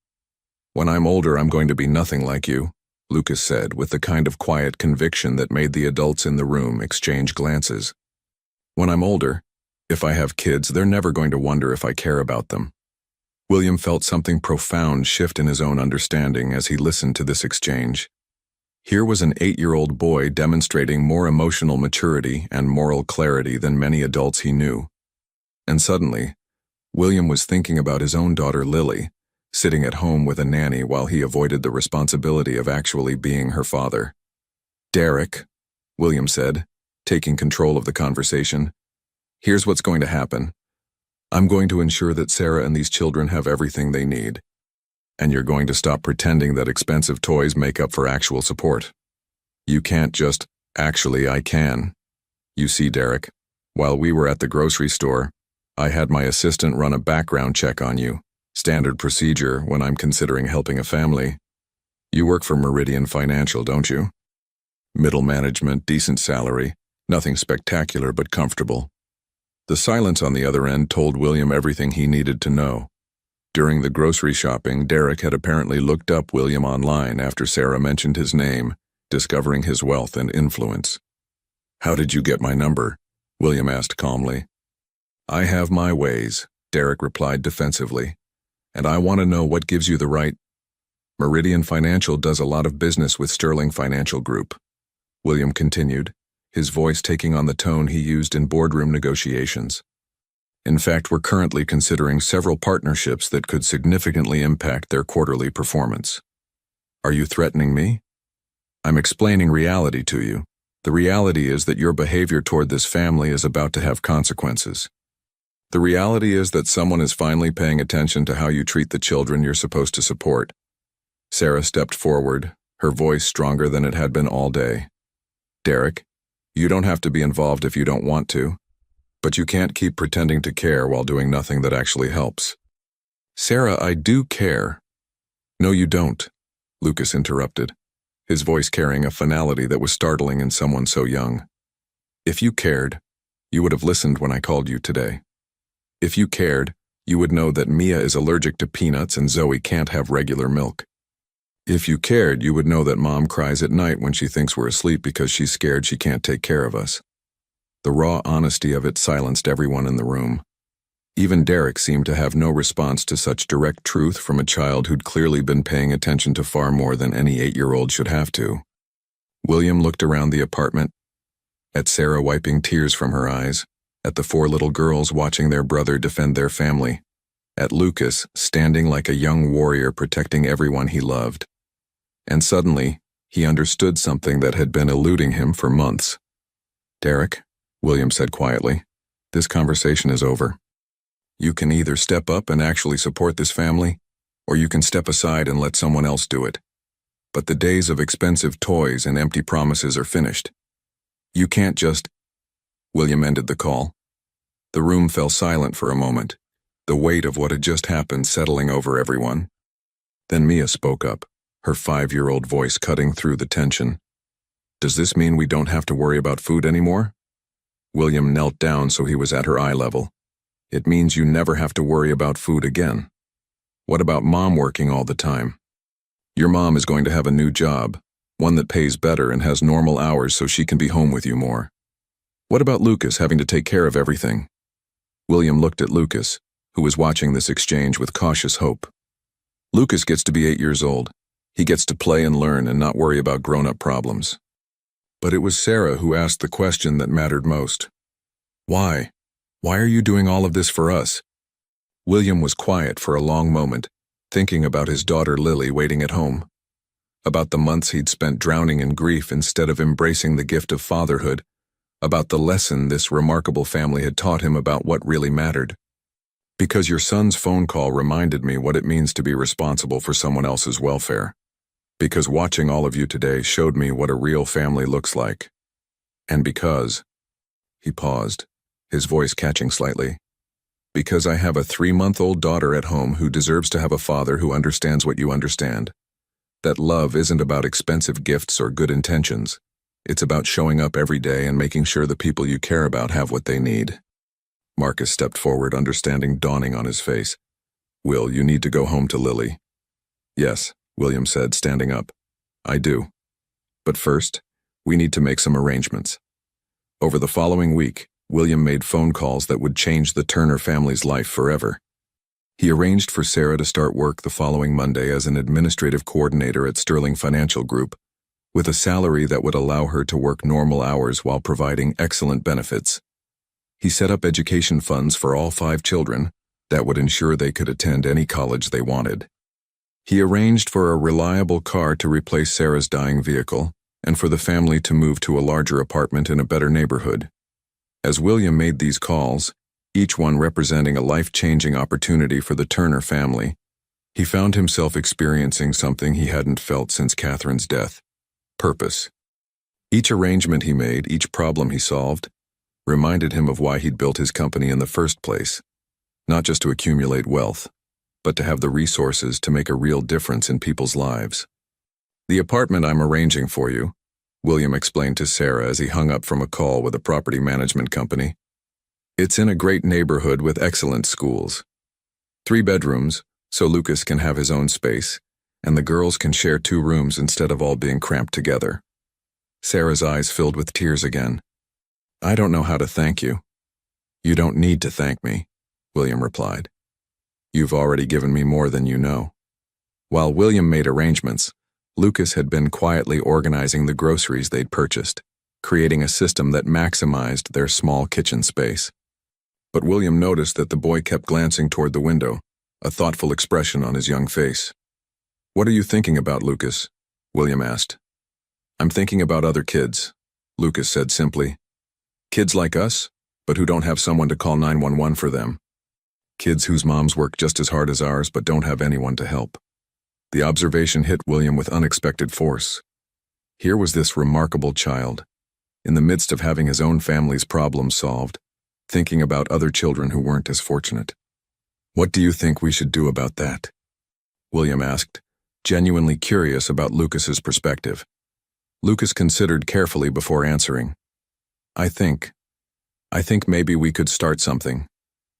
"When I'm older, I'm going to be nothing like you," Lucas said, with the kind of quiet conviction that made the adults in the room exchange glances. "When I'm older, if I have kids, they're never going to wonder if I care about them." William felt something profound shift in his own understanding as he listened to this exchange. Here was an 8-year-old boy demonstrating more emotional maturity and moral clarity than many adults he knew. And suddenly, William was thinking about his own daughter Lily, sitting at home with a nanny while he avoided the responsibility of actually being her father. "Derek," William said, taking control of the conversation, "here's what's going to happen. I'm going to ensure that Sarah and these children have everything they need. And you're going to stop pretending that expensive toys make up for actual support. You can't just, actually I can. You see, Derek, while we were at the grocery store, I had my assistant run a background check on you. Standard procedure when I'm considering helping a family. You work for Meridian Financial, don't you? Middle management, decent salary, nothing spectacular but comfortable." The silence on the other end told William everything he needed to know. During the grocery shopping, Derek had apparently looked up William online after Sarah mentioned his name, discovering his wealth and influence. "How did you get my number?" William asked calmly. "I have my ways," Derek replied defensively. "And I want to know what gives you the right—" "Meridian Financial does a lot of business with Sterling Financial Group," William continued, his voice taking on the tone he used in boardroom negotiations. "In fact, we're currently considering several partnerships that could significantly impact their quarterly performance." "Are you threatening me?" "I'm explaining reality to you. The reality is that your behavior toward this family is about to have consequences. The reality is that someone is finally paying attention to how you treat the children you're supposed to support." Sarah stepped forward, her voice stronger than it had been all day. "Derek, you don't have to be involved if you don't want to, but you can't keep pretending to care while doing nothing that actually helps." "Sarah, I do care." "No, you don't. Lucas interrupted, his voice carrying a finality that was startling in someone so young. If you cared, you would have listened when I called you today. If you cared, you would know that Mia is allergic to peanuts and Zoe can't have regular milk. If you cared, you would know that Mom cries at night when she thinks we're asleep because she's scared she can't take care of us. The raw honesty of it silenced everyone in the room. Even Derek seemed to have no response to such direct truth from a child who'd clearly been paying attention to far more than any 8-year-old should have to. William looked around the apartment, at Sarah wiping tears from her eyes, at the 4 little girls watching their brother defend their family, at Lucas standing like a young warrior protecting everyone he loved. And suddenly, he understood something that had been eluding him for months. "Derek," William said quietly, "this conversation is over. You can either step up and actually support this family, or you can step aside and let someone else do it. But the days of expensive toys and empty promises are finished. You can't just—" William ended the call. The room fell silent for a moment, the weight of what had just happened settling over everyone. Then Mia spoke up, her 5-year-old voice cutting through the tension. "Does this mean we don't have to worry about food anymore?" William knelt down so he was at her eye level. "It means you never have to worry about food again. What about Mom working all the time? Your mom is going to have a new job, one that pays better and has normal hours so she can be home with you more. What about Lucas having to take care of everything?" William looked at Lucas, who was watching this exchange with cautious hope. "Lucas gets to be 8 years old. He gets to play and learn and not worry about grown-up problems." But it was Sarah who asked the question that mattered most. "Why? Why are you doing all of this for us?" William was quiet for a long moment, thinking about his daughter Lily waiting at home, about the months he'd spent drowning in grief instead of embracing the gift of fatherhood, about the lesson this remarkable family had taught him about what really mattered. "Because your son's phone call reminded me what it means to be responsible for someone else's welfare. Because watching all of you today showed me what a real family looks like. And because—" He paused, his voice catching slightly. "Because I have a 3-month-old daughter at home who deserves to have a father who understands what you understand. That love isn't about expensive gifts or good intentions. It's about showing up every day and making sure the people you care about have what they need." Marcus stepped forward, understanding dawning on his face. "Will, you need to go home to Lily." "Yes," William said, standing up. "I do. But first, we need to make some arrangements." Over the following week, William made phone calls that would change the Turner family's life forever. He arranged for Sarah to start work the following Monday as an administrative coordinator at Sterling Financial Group, with a salary that would allow her to work normal hours while providing excellent benefits. He set up education funds for all 5 children that would ensure they could attend any college they wanted. He arranged for a reliable car to replace Sarah's dying vehicle and for the family to move to a larger apartment in a better neighborhood. As William made these calls, each one representing a life-changing opportunity for the Turner family, he found himself experiencing something he hadn't felt since Catherine's death: purpose. Each arrangement he made, each problem he solved, reminded him of why he'd built his company in the first place, not just to accumulate wealth, but to have the resources to make a real difference in people's lives. "The apartment I'm arranging for you," William explained to Sarah as he hung up from a call with a property management company. "It's in a great neighborhood with excellent schools. 3 bedrooms, so Lucas can have his own space, and the girls can share 2 rooms instead of all being cramped together." Sarah's eyes filled with tears again. "I don't know how to thank you." "You don't need to thank me," William replied. "You've already given me more than you know." While William made arrangements, Lucas had been quietly organizing the groceries they'd purchased, creating a system that maximized their small kitchen space. But William noticed that the boy kept glancing toward the window, a thoughtful expression on his young face. "What are you thinking about, Lucas?" William asked. "I'm thinking about other kids," Lucas said simply. "Kids like us, but who don't have someone to call 911 for them. Kids whose moms work just as hard as ours but don't have anyone to help." The observation hit William with unexpected force. Here was this remarkable child, in the midst of having his own family's problems solved, thinking about other children who weren't as fortunate. "What do you think we should do about that?" William asked, genuinely curious about Lucas's perspective. Lucas considered carefully before answering. I think maybe we could start something,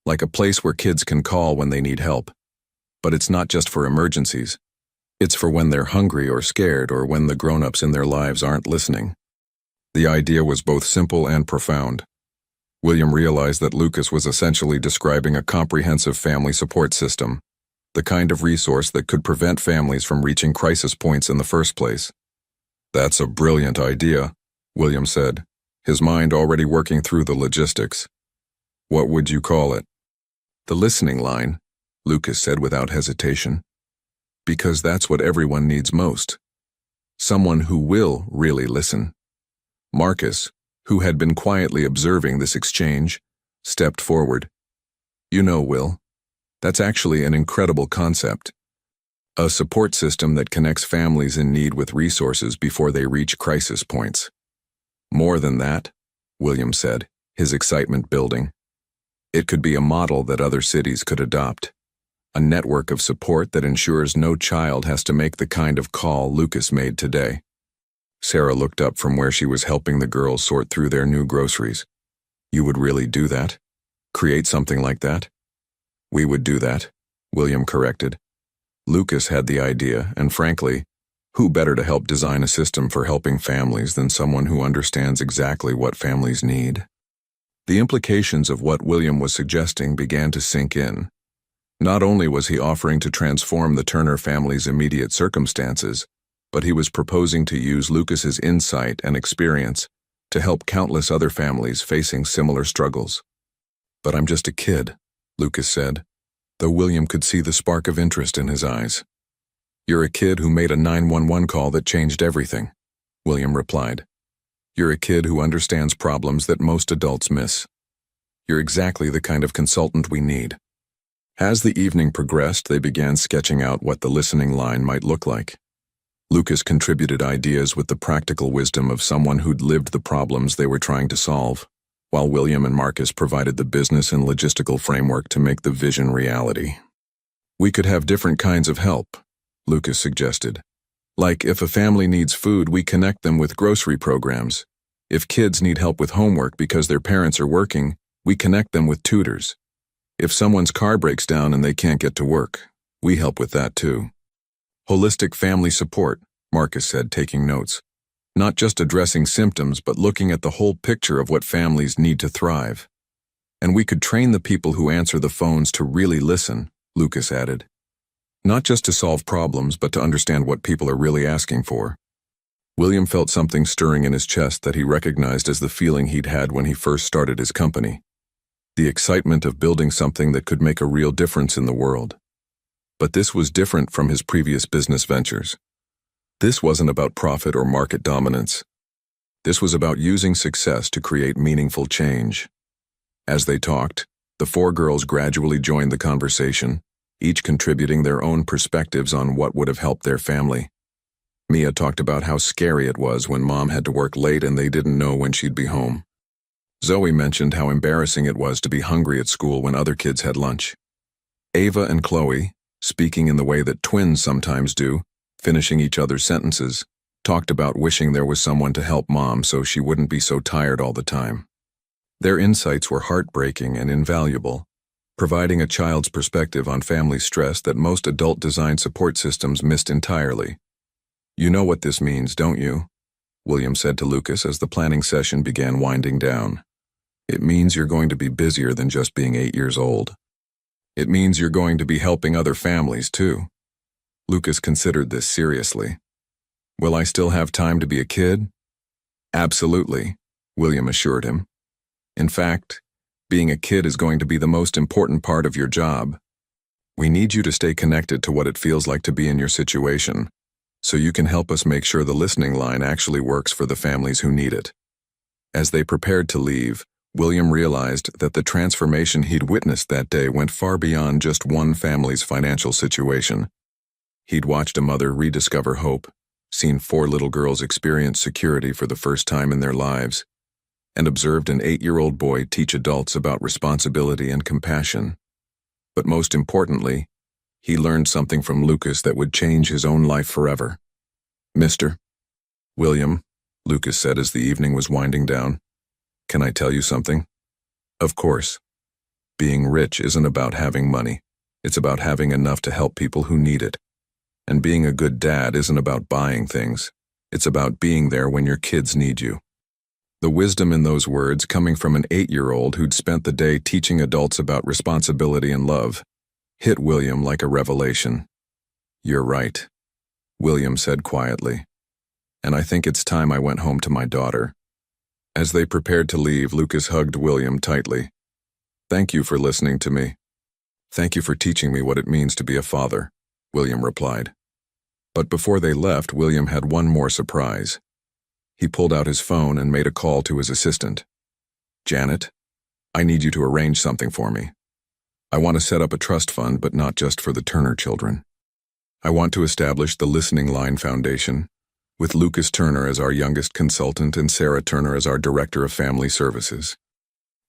like a place where kids can call when they need help. But it's not just for emergencies. It's for when they're hungry or scared or when the grown-ups in their lives aren't listening. The idea was both simple and profound. William realized that Lucas was essentially describing a comprehensive family support system, the kind of resource that could prevent families from reaching crisis points in the first place. That's a brilliant idea, William said, his mind already working through the logistics. What would you call it? The listening line, Lucas said without hesitation. Because that's what everyone needs most. Someone who will really listen. Marcus, who had been quietly observing this exchange, stepped forward. You know, Will, that's actually an incredible concept. A support system that connects families in need with resources before they reach crisis points. More than that, William said, his excitement building. It could be a model that other cities could adopt. A network of support that ensures no child has to make the kind of call Lucas made today. Sarah looked up from where she was helping the girls sort through their new groceries. You would really do that? Create something like that? We would do that, William corrected. Lucas had the idea, and frankly, who better to help design a system for helping families than someone who understands exactly what families need? The implications of what William was suggesting began to sink in. Not only was he offering to transform the Turner family's immediate circumstances, but he was proposing to use Lucas's insight and experience to help countless other families facing similar struggles. But I'm just a kid, Lucas said, though William could see the spark of interest in his eyes. You're a kid who made a 911 call that changed everything, William replied. You're a kid who understands problems that most adults miss. You're exactly the kind of consultant we need. As the evening progressed, they began sketching out what the listening line might look like. Lucas contributed ideas with the practical wisdom of someone who'd lived the problems they were trying to solve, while William and Marcus provided the business and logistical framework to make the vision reality. We could have different kinds of help, Lucas suggested. Like if a family needs food, we connect them with grocery programs. If kids need help with homework because their parents are working, we connect them with tutors. If someone's car breaks down and they can't get to work, we help with that too. Holistic family support, Marcus said, taking notes. Not just addressing symptoms, but looking at the whole picture of what families need to thrive. And we could train the people who answer the phones to really listen, Lucas added. Not just to solve problems, but to understand what people are really asking for. William felt something stirring in his chest that he recognized as the feeling he'd had when he first started his company. The excitement of building something that could make a real difference in the world. But this was different from his previous business ventures. This wasn't about profit or market dominance. This was about using success to create meaningful change. As they talked, the four girls gradually joined the conversation, each contributing their own perspectives on what would have helped their family. Mia talked about how scary it was when Mom had to work late and they didn't know when she'd be home. Zoe mentioned how embarrassing it was to be hungry at school when other kids had lunch. Ava and Chloe, speaking in the way that twins sometimes do, finishing each other's sentences, talked about wishing there was someone to help Mom so she wouldn't be so tired all the time. Their insights were heartbreaking and invaluable, providing a child's perspective on family stress that most adult-designed support systems missed entirely. You know what this means, don't you? William said to Lucas as the planning session began winding down. It means you're going to be busier than just being 8 years old. It means you're going to be helping other families, too. Lucas considered this seriously. Will I still have time to be a kid? Absolutely, William assured him. In fact, being a kid is going to be the most important part of your job. We need you to stay connected to what it feels like to be in your situation, so you can help us make sure the listening line actually works for the families who need it. As they prepared to leave, William realized that the transformation he'd witnessed that day went far beyond just one family's financial situation. He'd watched a mother rediscover hope, seen 4 little girls experience security for the first time in their lives, and observed an 8-year-old boy teach adults about responsibility and compassion. But most importantly, he learned something from Lucas that would change his own life forever. "Mr. William," Lucas said as the evening was winding down, "can I tell you something?" "Of course. Being rich isn't about having money. It's about having enough to help people who need it. And being a good dad isn't about buying things. It's about being there when your kids need you." The wisdom in those words, coming from an 8-year-old who'd spent the day teaching adults about responsibility and love, hit William like a revelation. "You're right," William said quietly. "And I think it's time I went home to my daughter." As they prepared to leave, Lucas hugged William tightly. "Thank you for listening to me. Thank you for teaching me what it means to be a father," William replied. But before they left, William had one more surprise. He pulled out his phone and made a call to his assistant. "Janet, I need you to arrange something for me. I want to set up a trust fund, but not just for the Turner children. I want to establish the Listening Line Foundation, with Lucas Turner as our youngest consultant and Sarah Turner as our Director of Family Services."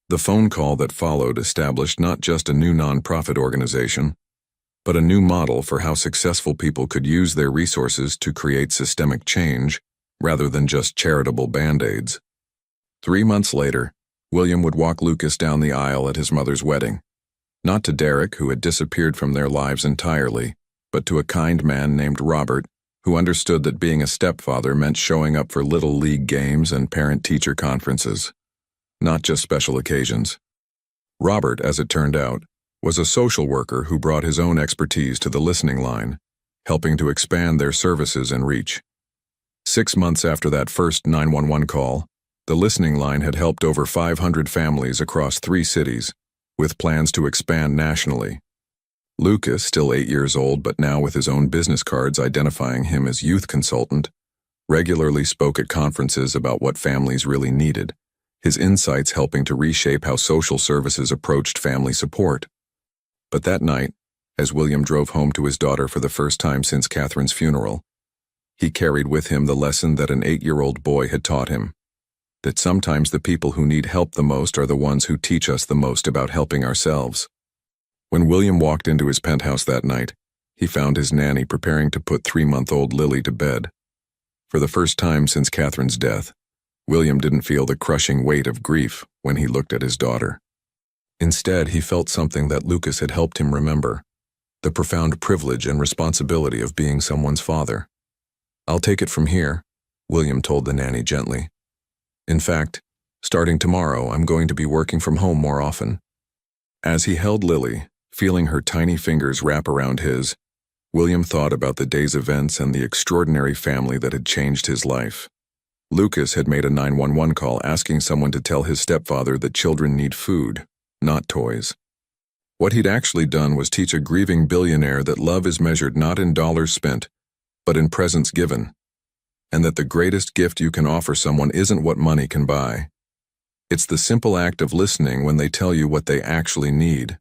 The phone call that followed established not just a new nonprofit organization, but a new model for how successful people could use their resources to create systemic change rather than just charitable band-aids. 3 months later, William would walk Lucas down the aisle at his mother's wedding. Not to Derek, who had disappeared from their lives entirely, but to a kind man named Robert, who understood that being a stepfather meant showing up for little league games and parent-teacher conferences, not just special occasions. Robert, as it turned out, was a social worker who brought his own expertise to the Listening Line, helping to expand their services and reach. 6 months after that first 911 call, the Listening Line had helped over 500 families across 3 cities, with plans to expand nationally. Lucas, still 8 years old but now with his own business cards identifying him as youth consultant, regularly spoke at conferences about what families really needed, his insights helping to reshape how social services approached family support. But that night, as William drove home to his daughter for the first time since Catherine's funeral, he carried with him the lesson that an 8-year-old boy had taught him, that sometimes the people who need help the most are the ones who teach us the most about helping ourselves. When William walked into his penthouse that night, he found his nanny preparing to put 3-month-old Lily to bed. For the first time since Catherine's death, William didn't feel the crushing weight of grief when he looked at his daughter. Instead, he felt something that Lucas had helped him remember, the profound privilege and responsibility of being someone's father. "I'll take it from here," William told the nanny gently. "In fact, starting tomorrow, I'm going to be working from home more often." As he held Lily, feeling her tiny fingers wrap around his, William thought about the day's events and the extraordinary family that had changed his life. Lucas had made a 911 call asking someone to tell his stepfather that children need food, not toys. What he'd actually done was teach a grieving billionaire that love is measured not in dollars spent, but in presents given, and that the greatest gift you can offer someone isn't what money can buy. It's the simple act of listening when they tell you what they actually need.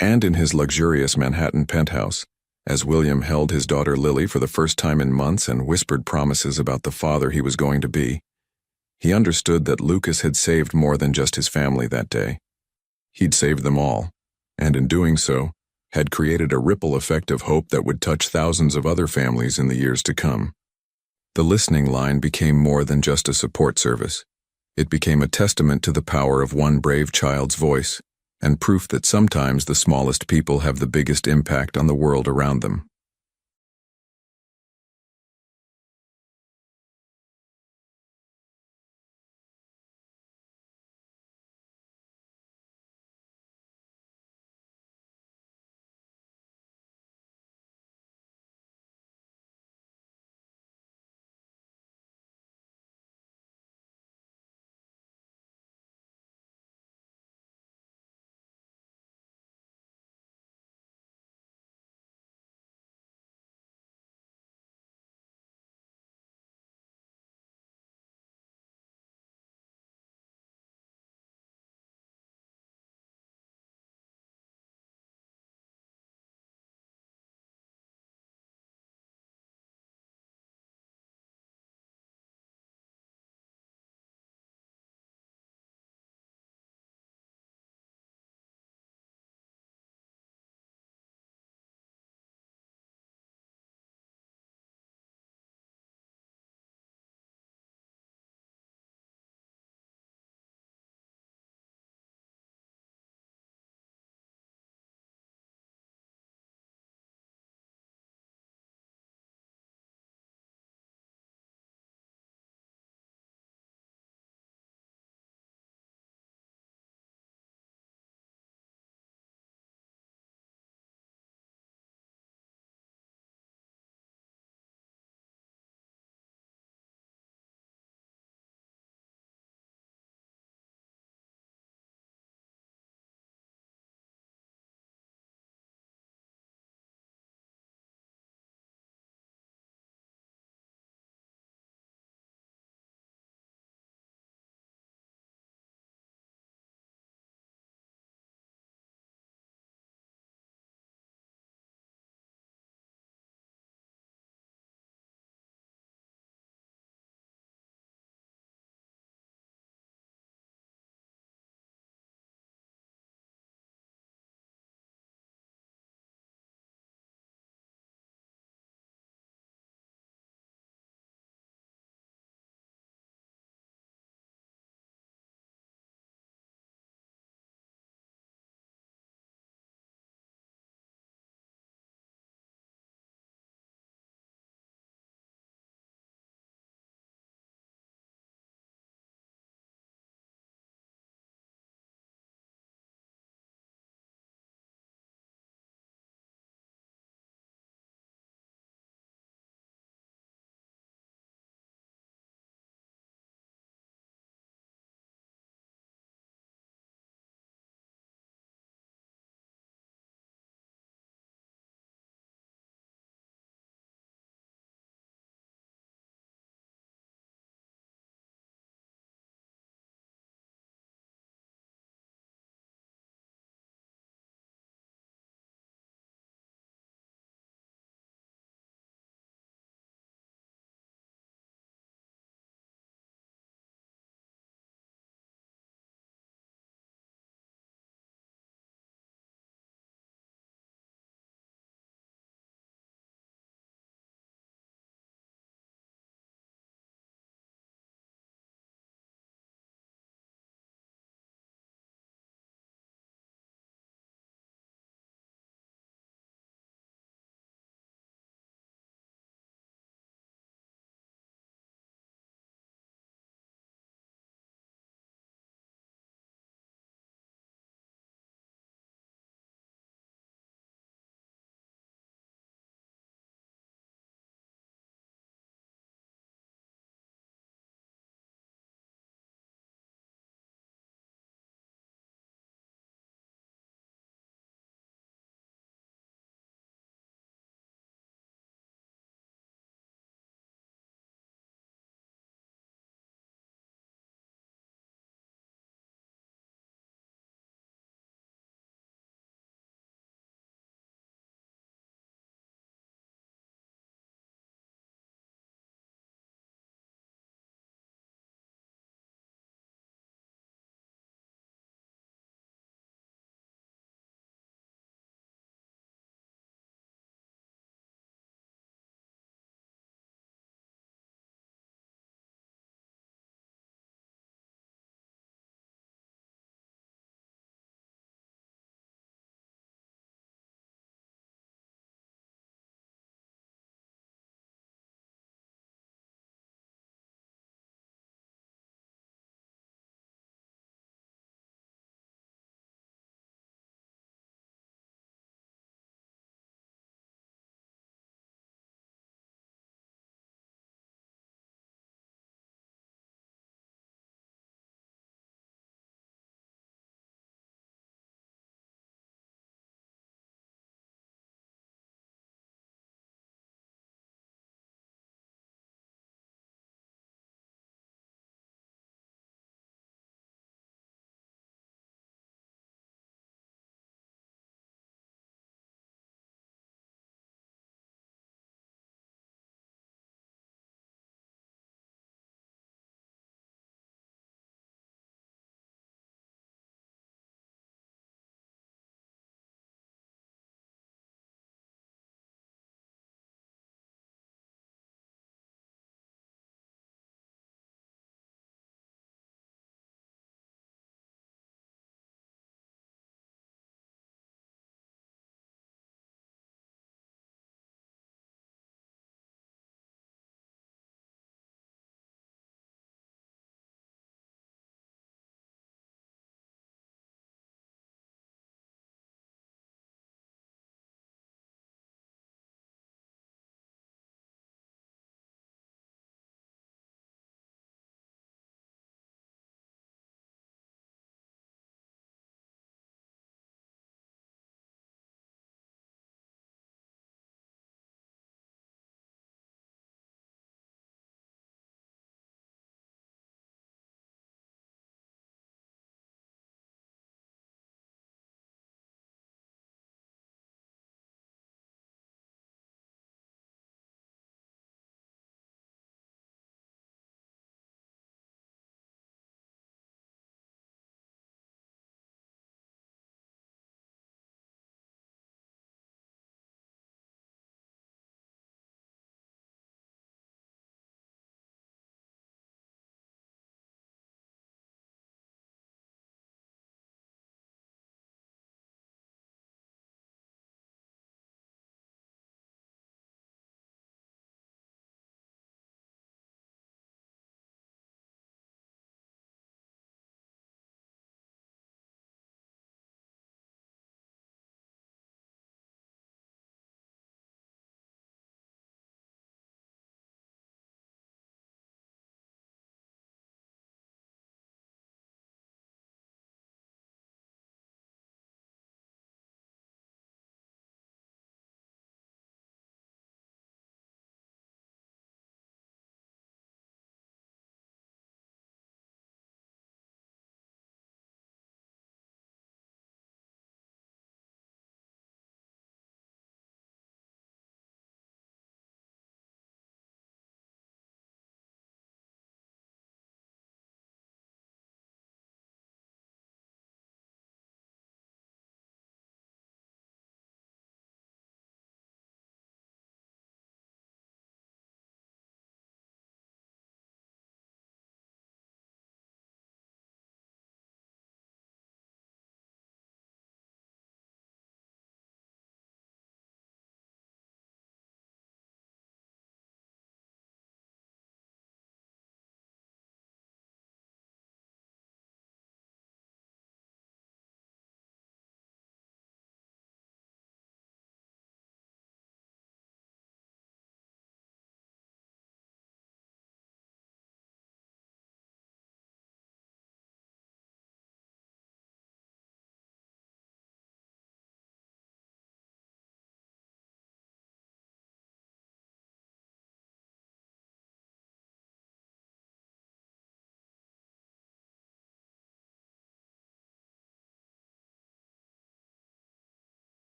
And in his luxurious Manhattan penthouse, as William held his daughter Lily for the first time in months and whispered promises about the father he was going to be, he understood that Lucas had saved more than just his family that day. He'd saved them all, and in doing so, had created a ripple effect of hope that would touch thousands of other families in the years to come. The Listening Line became more than just a support service. It became a testament to the power of one brave child's voice, and proof that sometimes the smallest people have the biggest impact on the world around them.